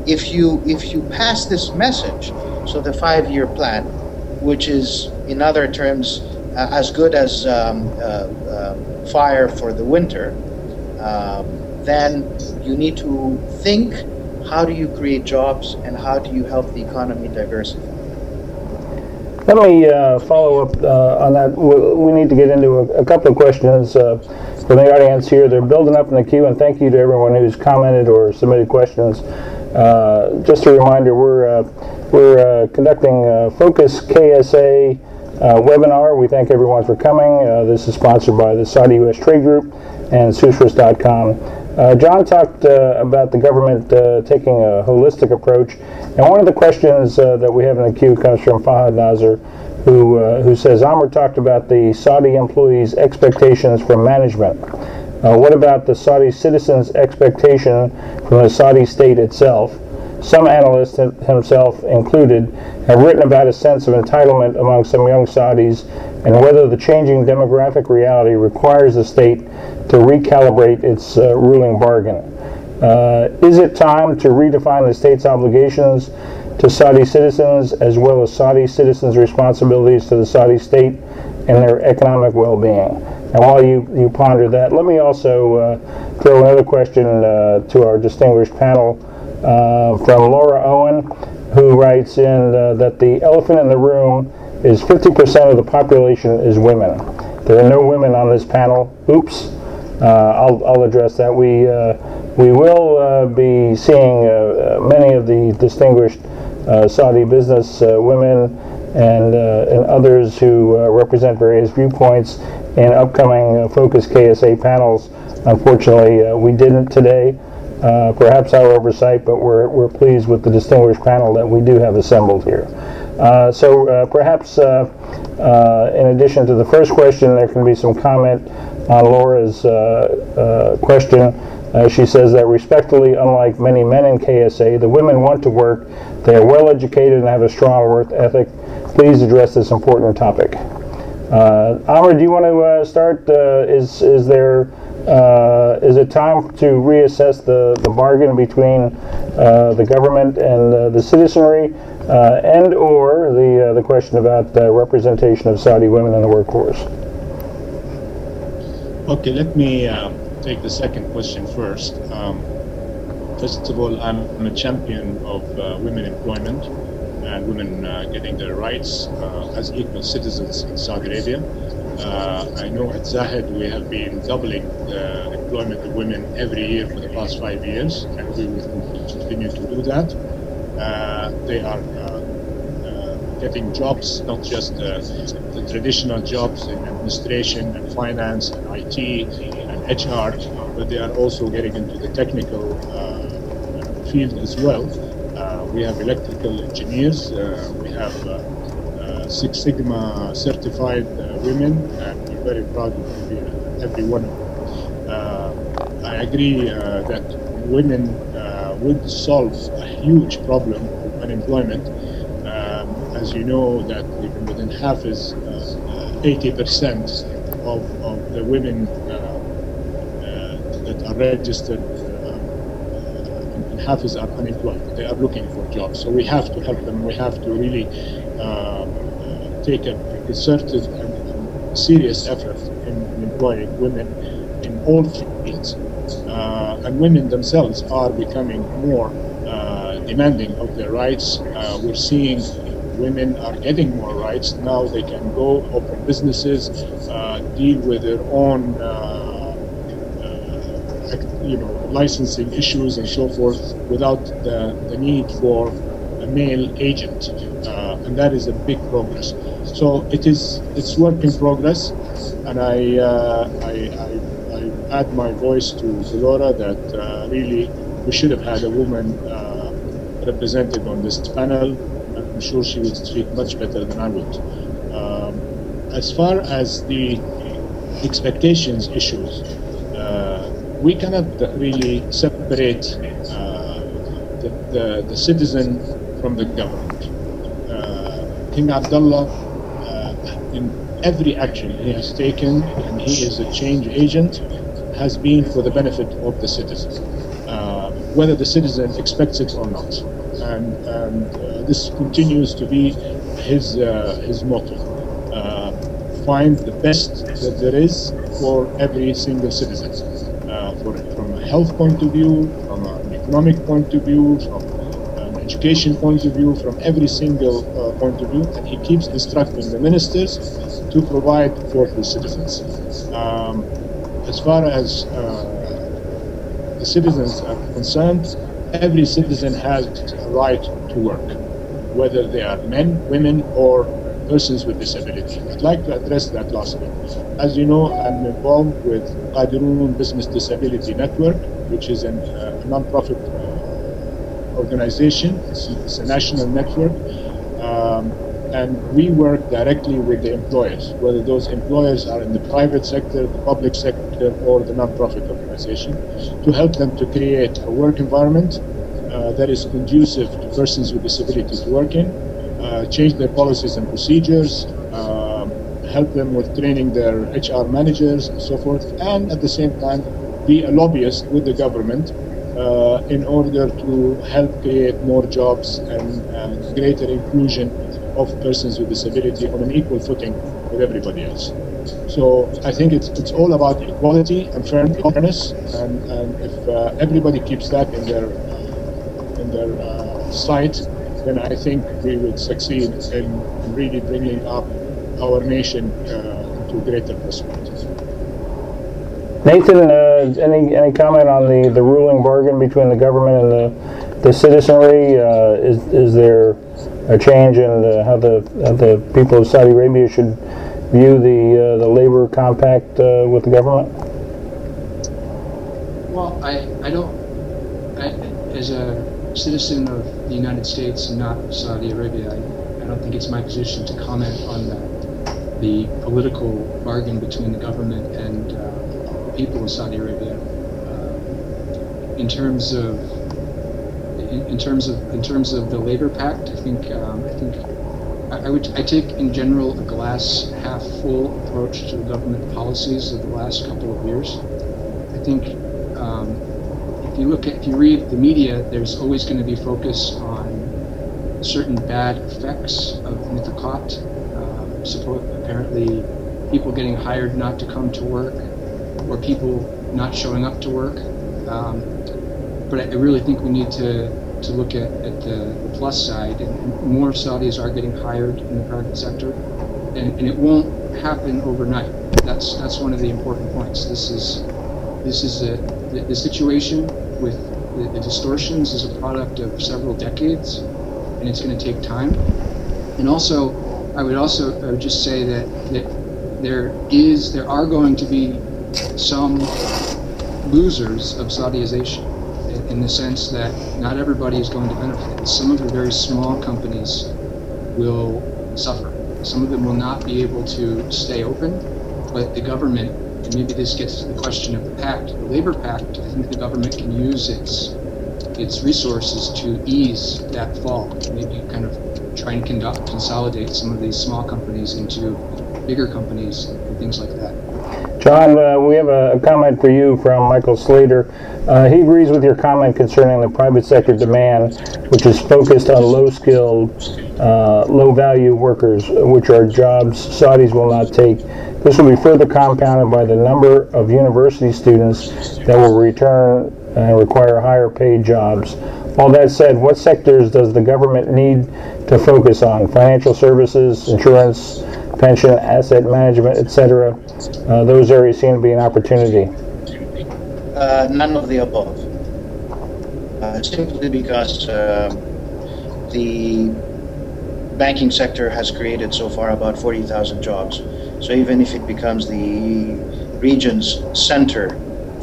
If you pass this message, so the 5-year plan, which is in other terms as good as fire for the winter, then you need to think, how do you create jobs and how do you help the economy diversify? Let me follow up on that. We need to get into a couple of questions from the audience here. They're building up in the queue, and thank you to everyone who's commented or submitted questions. Just a reminder, we're conducting FocusKSA webinar. We thank everyone for coming. This is sponsored by the Saudi U.S. Trade Group and Susras.com. John talked about the government taking a holistic approach, and one of the questions that we have in the queue comes from Fahad Nazar, who says, Amr talked about the Saudi employees' expectations from management. What about the Saudi citizens' expectation from the Saudi state itself? Some analysts, himself included, have written about a sense of entitlement among some young Saudis and whether the changing demographic reality requires the state to recalibrate its ruling bargain. Is it time to redefine the state's obligations to Saudi citizens, as well as Saudi citizens' responsibilities to the Saudi state and their economic well-being. And while you ponder that, let me also throw another question to our distinguished panel from Laura Owen, who writes in that the elephant in the room is 50% of the population is women. There are no women on this panel. Oops. I'll address that. We will be seeing many of the distinguished Saudi business women and others who represent various viewpoints in upcoming FocusKSA panels. Unfortunately, we didn't today. Perhaps our oversight, but we're pleased with the distinguished panel that we do have assembled here. So perhaps in addition to the first question, there can be some comment on Laura's question. She says that respectfully, unlike many men in KSA, the women want to work, they are well educated and have a strong work ethic. Please address this important topic. Amr, do you want to start? Is it time to reassess the bargain between the government and the citizenry, and or the question about representation of Saudi women in the workforce? Okay, let me take the second question first. First of all, I'm a champion of women employment and women getting their rights as equal citizens in Saudi Arabia. I know at Zahid we have been doubling the employment of women every year for the past 5 years, and we will continue to do that. They are getting jobs, not just the traditional jobs in administration and finance and IT and HR, but they are also getting into the technical field as well. We have electrical engineers, we have Six Sigma certified women, and we're very proud of every one of them. I agree that women would solve a huge problem of unemployment. As you know, that even within half is 80% of the women that are registered in Hafiz are unemployed. They are looking for jobs. So we have to help them. We have to really take a concerted and serious effort in employing women in all fields. And women themselves are becoming more demanding of their rights. We're seeing women are getting more rights. Now they can go open businesses, deal with their own licensing issues and so forth without the need for a male agent, and that is a big progress. So it's work in progress, and I add my voice to Laura that really we should have had a woman represented on this panel. I'm sure she would speak much better than I would. As far as the expectations issues, we cannot really separate the citizen from the government. King Abdullah, in every action he has taken, and he is a change agent, has been for the benefit of the citizen, whether the citizen expects it or not. And this continues to be his motto. Find the best that there is for every single citizen, from a health point of view, from an economic point of view, from an education point of view, from every single point of view, and he keeps instructing the ministers to provide for the citizens. As far as the citizens are concerned, every citizen has a right to work, whether they are men, women, or persons with disability. I'd like to address that last bit. As you know, I'm involved with Qadirun Business Disability Network, which is a non-profit organization. It's a national network, and we work directly with the employers, whether those employers are in the private sector, the public sector, or the non-profit organization, to help them to create a work environment that is conducive to persons with disabilities to work in, change their policies and procedures, help them with training their HR managers and so forth, and at the same time be a lobbyist with the government in order to help create more jobs and greater inclusion of persons with disability on an equal footing with everybody else. So I think it's all about equality and fairness, and if everybody keeps that in their sight, then I think we would succeed in really bringing up our nation into greater prosperity. Nathan, any comment on the ruling bargain between the government and the citizenry? Is there a change in how the people of Saudi Arabia should view the labor compact with the government? Well, as a citizen of the United States and not Saudi Arabia, I don't think it's my position to comment on the political bargain between the government and the people of Saudi Arabia. In terms of the labor pact, I take in general a glass half full approach to the government policies of the last couple of years. I think if you read the media, there's always going to be focus on certain bad effects of nitaqat, apparently people getting hired not to come to work, or people not showing up to work. But I really think we need to look at the plus side, and more Saudis are getting hired in the private sector, and it won't happen overnight. That's one of the important points. The situation with the distortions is a product of several decades, and it's going to take time. And also, I would just say that there are going to be some losers of Saudization, in the sense that not everybody is going to benefit. Some of the very small companies will suffer. Some of them will not be able to stay open, but the government, and maybe this gets to the question of the pact, the labor pact, I think the government can use its resources to ease that fall, maybe kind of try and consolidate some of these small companies into bigger companies and things like that. John, we have a comment for you from Michael Slater. He agrees with your comment concerning the private sector demand, which is focused on low-skilled, low-value workers, which are jobs Saudis will not take. This will be further compounded by the number of university students that will return and require higher-paid jobs. All that said, what sectors does the government need to focus on? Financial services, insurance, pension, asset management, etc. Those areas seem to be an opportunity. None of the above. Simply because the banking sector has created so far about 40,000 jobs. So even if it becomes the region's center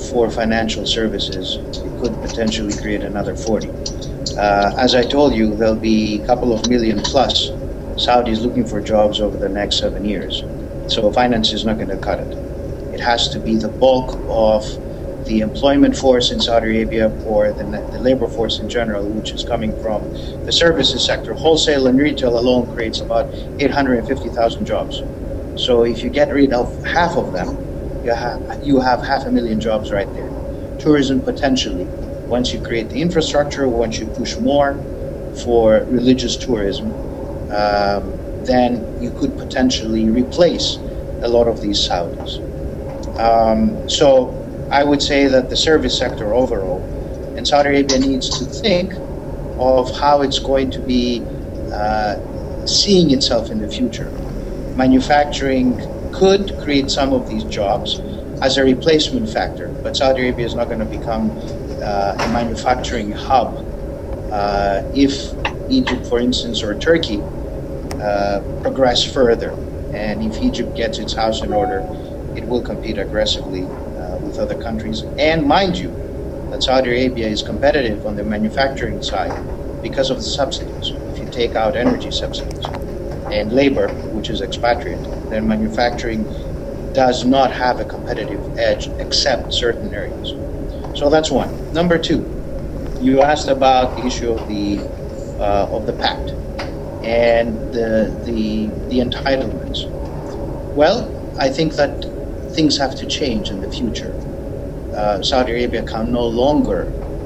for financial services, it could potentially create another 40. As I told you, there'll be a couple of million plus Saudis looking for jobs over the next 7 years. So finance is not going to cut it. It has to be the bulk of the employment force in Saudi Arabia, or the labor force in general, which is coming from the services sector. Wholesale and retail alone creates about 850,000 jobs. So if you get rid of half of them, you have 500,000 jobs right there. Tourism potentially, once you create the infrastructure, once you push more for religious tourism, then you could potentially replace a lot of these Saudis. So I would say that the service sector overall, and Saudi Arabia needs to think of how it's going to be seeing itself in the future. Manufacturing could create some of these jobs as a replacement factor, but Saudi Arabia is not going to become a manufacturing hub. If Egypt, for instance, or Turkey progress further, and if Egypt gets its house in order, it will compete aggressively with other countries. And mind you, that Saudi Arabia is competitive on the manufacturing side because of the subsidies. If you take out energy subsidies and labor, which is expatriate, then manufacturing does not have a competitive edge except certain areas. So that's one. Number two, you asked about the issue of the pact and the entitlements. Well, I think that things have to change in the future. Saudi Arabia can no longer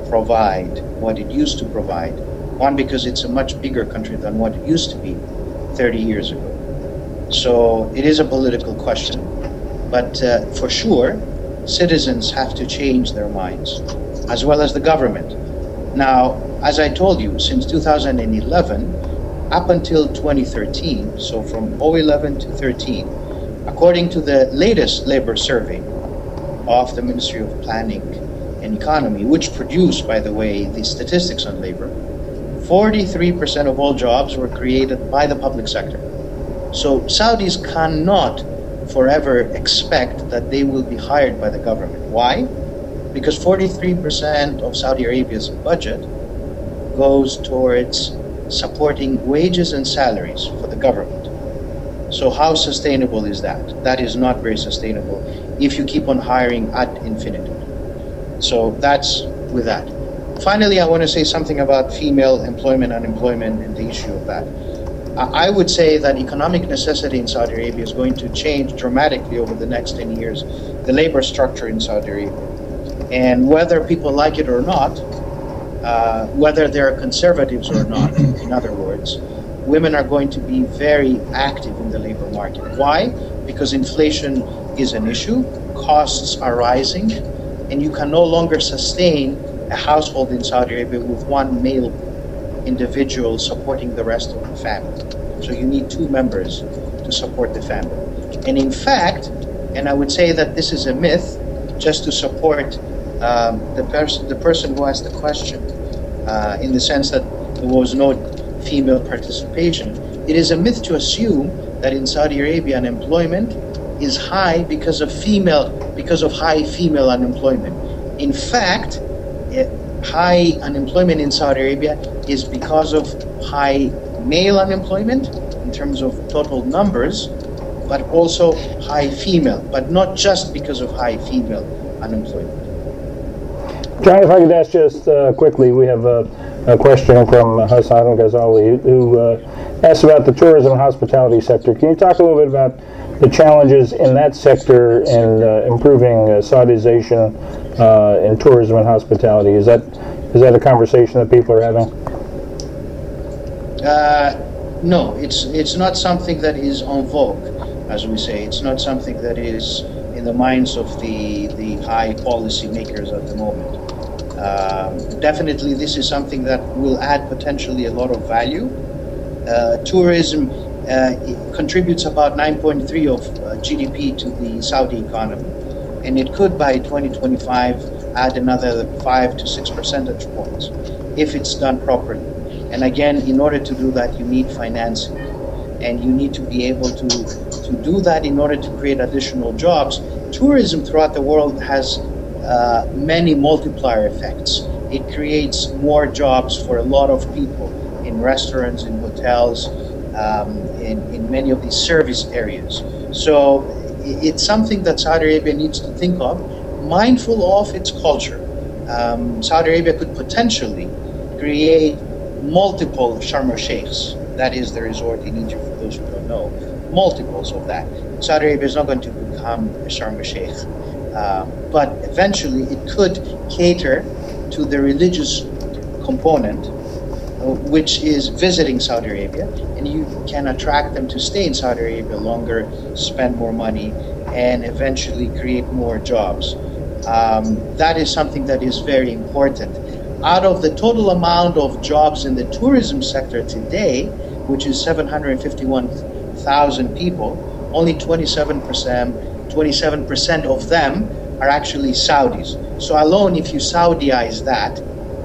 provide what it used to provide. One, because it's a much bigger country than what it used to be 30 years ago. So it is a political question, but for sure, citizens have to change their minds, as well as the government. Now, as I told you, since 2011, up until 2013, so from 2011 to 13, according to the latest labor survey of the Ministry of Planning and Economy, which produced, by the way, the statistics on labor, 43% of all jobs were created by the public sector. So Saudis cannot forever expect that they will be hired by the government. Why? Because 43% of Saudi Arabia's budget goes towards supporting wages and salaries for the government. So how sustainable is that? That is not very sustainable if you keep on hiring ad infinitum. So that's with that. Finally, I want to say something about female employment, unemployment, and the issue of that. I would say that economic necessity in Saudi Arabia is going to change dramatically over the next 10 years, the labor structure in Saudi Arabia. And whether people like it or not, whether they're conservatives or not, in other words, women are going to be very active in the labor market. Why? Because inflation is an issue, costs are rising, and you can no longer sustain a household in Saudi Arabia with one male individual supporting the rest of the family. So you need two members to support the family. And in fact, and I would say that this is a myth, just to support the person who asked the question, in the sense that there was no female participation. It is a myth to assume that in Saudi Arabia unemployment is high because of high female unemployment. In fact, high unemployment in Saudi Arabia is because of high male unemployment in terms of total numbers, but also high female, but not just because of high female unemployment. John, if I could ask just quickly, we have a question from Hassan Ghazali who asked about the tourism and hospitality sector. Can you talk a little bit about the challenges in that sector and improving Saudization in tourism and hospitality? Is that a conversation that people are having? No, it's not something that is en vogue, as we say. It's not something that is in the minds of the high policy makers at the moment. Definitely, this is something that will add potentially a lot of value. Tourism contributes about 9.3% of GDP to the Saudi economy, and it could by 2025 add another 5 to 6 percentage points if it's done properly. And again, in order to do that, you need financing, and you need to be able to do that in order to create additional jobs. Tourism throughout the world has many multiplier effects. It creates more jobs for a lot of people in restaurants, in hotels, in many of these service areas. So it's something that Saudi Arabia needs to think of, mindful of its culture. Saudi Arabia could potentially create multiple Sharm el-Sheikhs, that is the resort in Egypt, for those who don't know, multiples of that. Saudi Arabia is not going to become a Sharm el-Sheikh, but eventually it could cater to the religious component, which is visiting Saudi Arabia, and you can attract them to stay in Saudi Arabia longer, spend more money, and eventually create more jobs. That is something that is very important. Out of the total amount of jobs in the tourism sector today, which is 751,000 people, only 27% of them are actually Saudis. So alone, if you Saudiize that,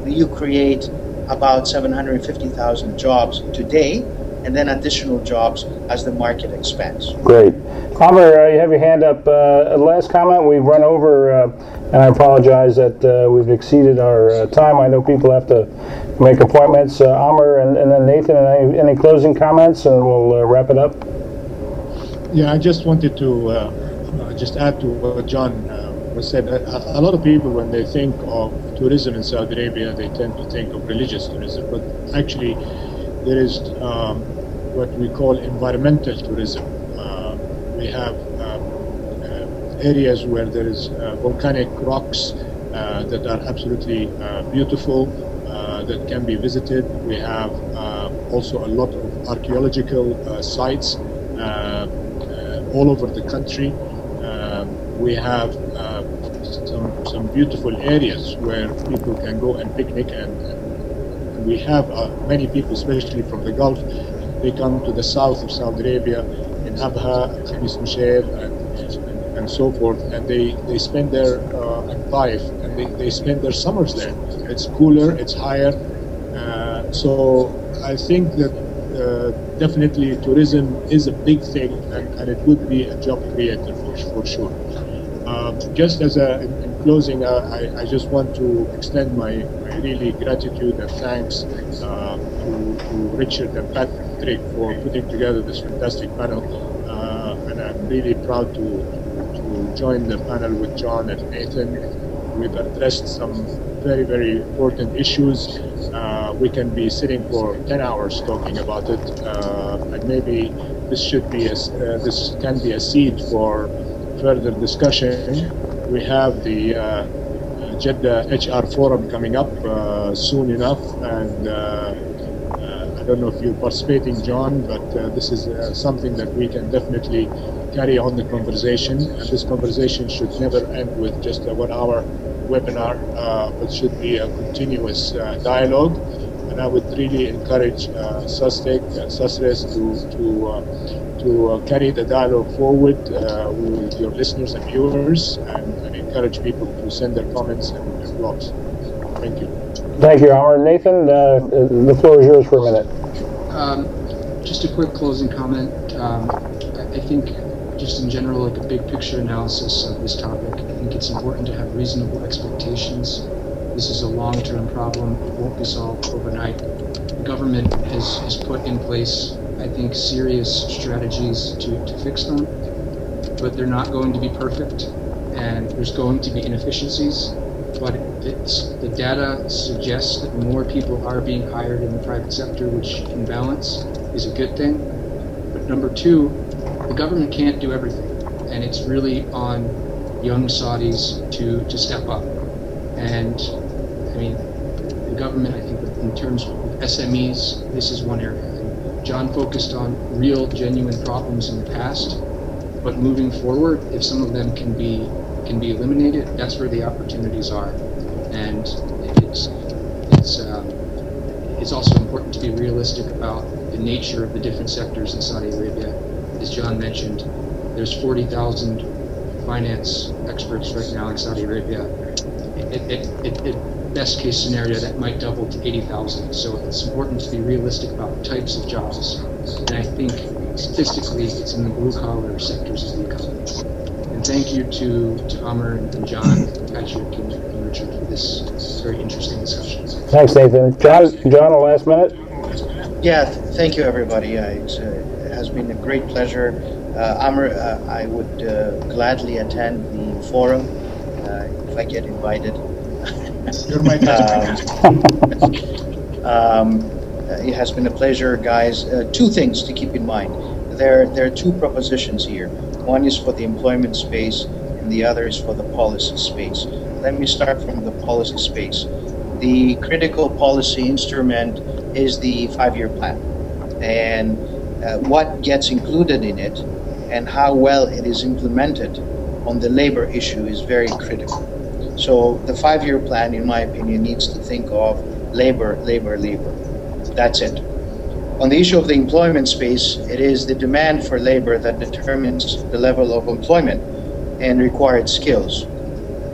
you create about 750,000 jobs today, and then additional jobs as the market expands. Great. Amr, you have your hand up. Last comment, we've run over, and I apologize that we've exceeded our time. I know people have to make appointments. Amr and then Nathan, any closing comments, and we'll wrap it up? Yeah, I just wanted to just add to what John was said. A lot of people, when they think of tourism in Saudi Arabia, they tend to think of religious tourism, but actually there is what we call environmental tourism. We have areas where there is volcanic rocks that are absolutely beautiful, that can be visited. We have also a lot of archaeological sites all over the country. We have some beautiful areas where people can go and picnic, and we have many people, especially from the Gulf. They come to the south of Saudi Arabia, in Abha, Khamis Mushair, and so forth, and they spend their and Taif, and they spend their summers there. It's cooler, it's higher, so I think that definitely tourism is a big thing, and it would be a job creator for sure. Just as in closing, I just want to extend my really gratitude and thanks to Richard and Patrick for putting together this fantastic panel, and I'm really proud to join the panel with John and Nathan. We've addressed some very, very important issues. We can be sitting for 10 hours talking about it, and maybe this should be this can be a seed for further discussion. We have the Jeddah HR Forum coming up soon enough, and I don't know if you're participating, John, but this is something that we can definitely carry on the conversation, and this conversation should never end with just a 1 hour webinar, but should be a continuous dialogue. And I would really encourage SUSTEC and SUSRES to carry the dialogue forward with your listeners and viewers, and encourage people to send their comments and blogs. Thank you. Thank you, Amr. Nathan, the floor is yours for a minute. Just a quick closing comment. I think just in general, like a big picture analysis of this topic, I think it's important to have reasonable expectations. This is a long-term problem. It won't be solved overnight. The government has put in place, I think, serious strategies to fix them, but they're not going to be perfect, and there's going to be inefficiencies. But the data suggests that more people are being hired in the private sector, which in balance is a good thing. But number two, the government can't do everything, and it's really on young Saudis to step up. And I mean, the government, I think, in terms of SMEs, this is one area. And John focused on real, genuine problems in the past, but moving forward, if some of them can be eliminated, that's where the opportunities are. And it's also important to be realistic about the nature of the different sectors in Saudi Arabia. As John mentioned, there's 40,000 finance experts right now in Saudi Arabia. Best case scenario, that might double to 80,000. So it's important to be realistic about the types of jobs. And I think statistically, it's in the blue collar sectors of the economy. And thank you to Amr and John, Patrick, and Richard for this very interesting discussion. Thanks, Nathan. John, a last minute? Yeah, thank you, everybody. It has been a great pleasure. Amr, I would gladly attend the forum if I get invited. You're my It has been a pleasure, guys. Two things to keep in mind. There are two propositions here. One is for the employment space, and the other is for the policy space. Let me start from the policy space. The critical policy instrument is the 5-year plan, and what gets included in it and how well it is implemented on the labor issue is very critical. So the 5-year plan, in my opinion, needs to think of labor, labor, labor. That's it. On the issue of the employment space, it is the demand for labor that determines the level of employment and required skills.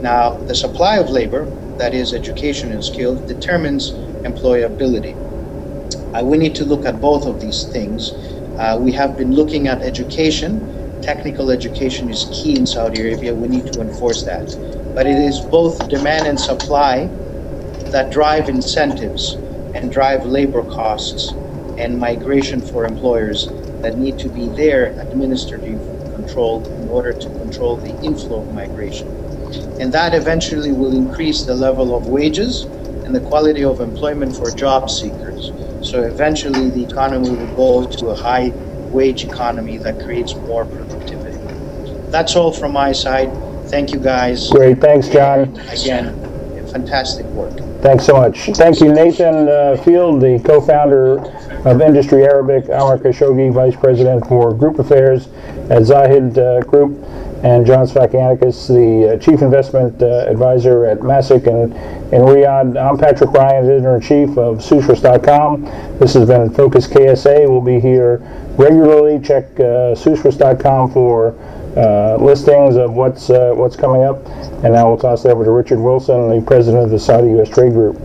Now, the supply of labor, that is education and skills, determines employability. We need to look at both of these things. We have been looking at education. Technical education is key in Saudi Arabia. We need to enforce that. But it is both demand and supply that drive incentives and drive labor costs and migration for employers that need to be there administrative control in order to control the inflow of migration. And that eventually will increase the level of wages and the quality of employment for job seekers. So eventually the economy will go to a high wage economy that creates more productivity. That's all from my side. Thank you, guys. Great. Thanks, John. Again, fantastic work. Thanks so much. Thank you, Nathan Field, the co-founder of Industry Arabic, Amr Khashoggi, Vice President for Group Affairs at Zahid Group, and John Sfakianakis, the Chief Investment Advisor at Masic in Riyadh. I'm Patrick Ryan, Editor-in-Chief of Susris.com. This has been FocusKSA. We'll be here regularly. Check Susris.com for listings of what's coming up. And now we'll toss it over to Richard Wilson, the President of the Saudi U.S. Trade Group.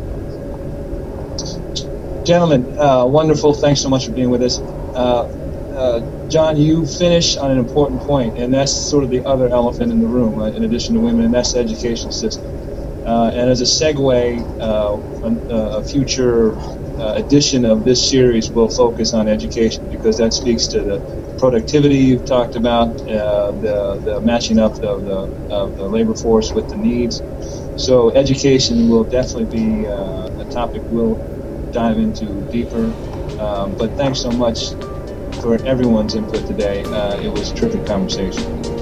Gentlemen, wonderful. Thanks so much for being with us. John, you finished on an important point, and that's sort of the other elephant in the room, in addition to women, and that's the education system. And as a segue, a future edition of this series will focus on education, because that speaks to the productivity you've talked about, the matching up of the labor force with the needs. So education will definitely be a topic we'll dive into deeper. But thanks so much for everyone's input today. It was a terrific conversation.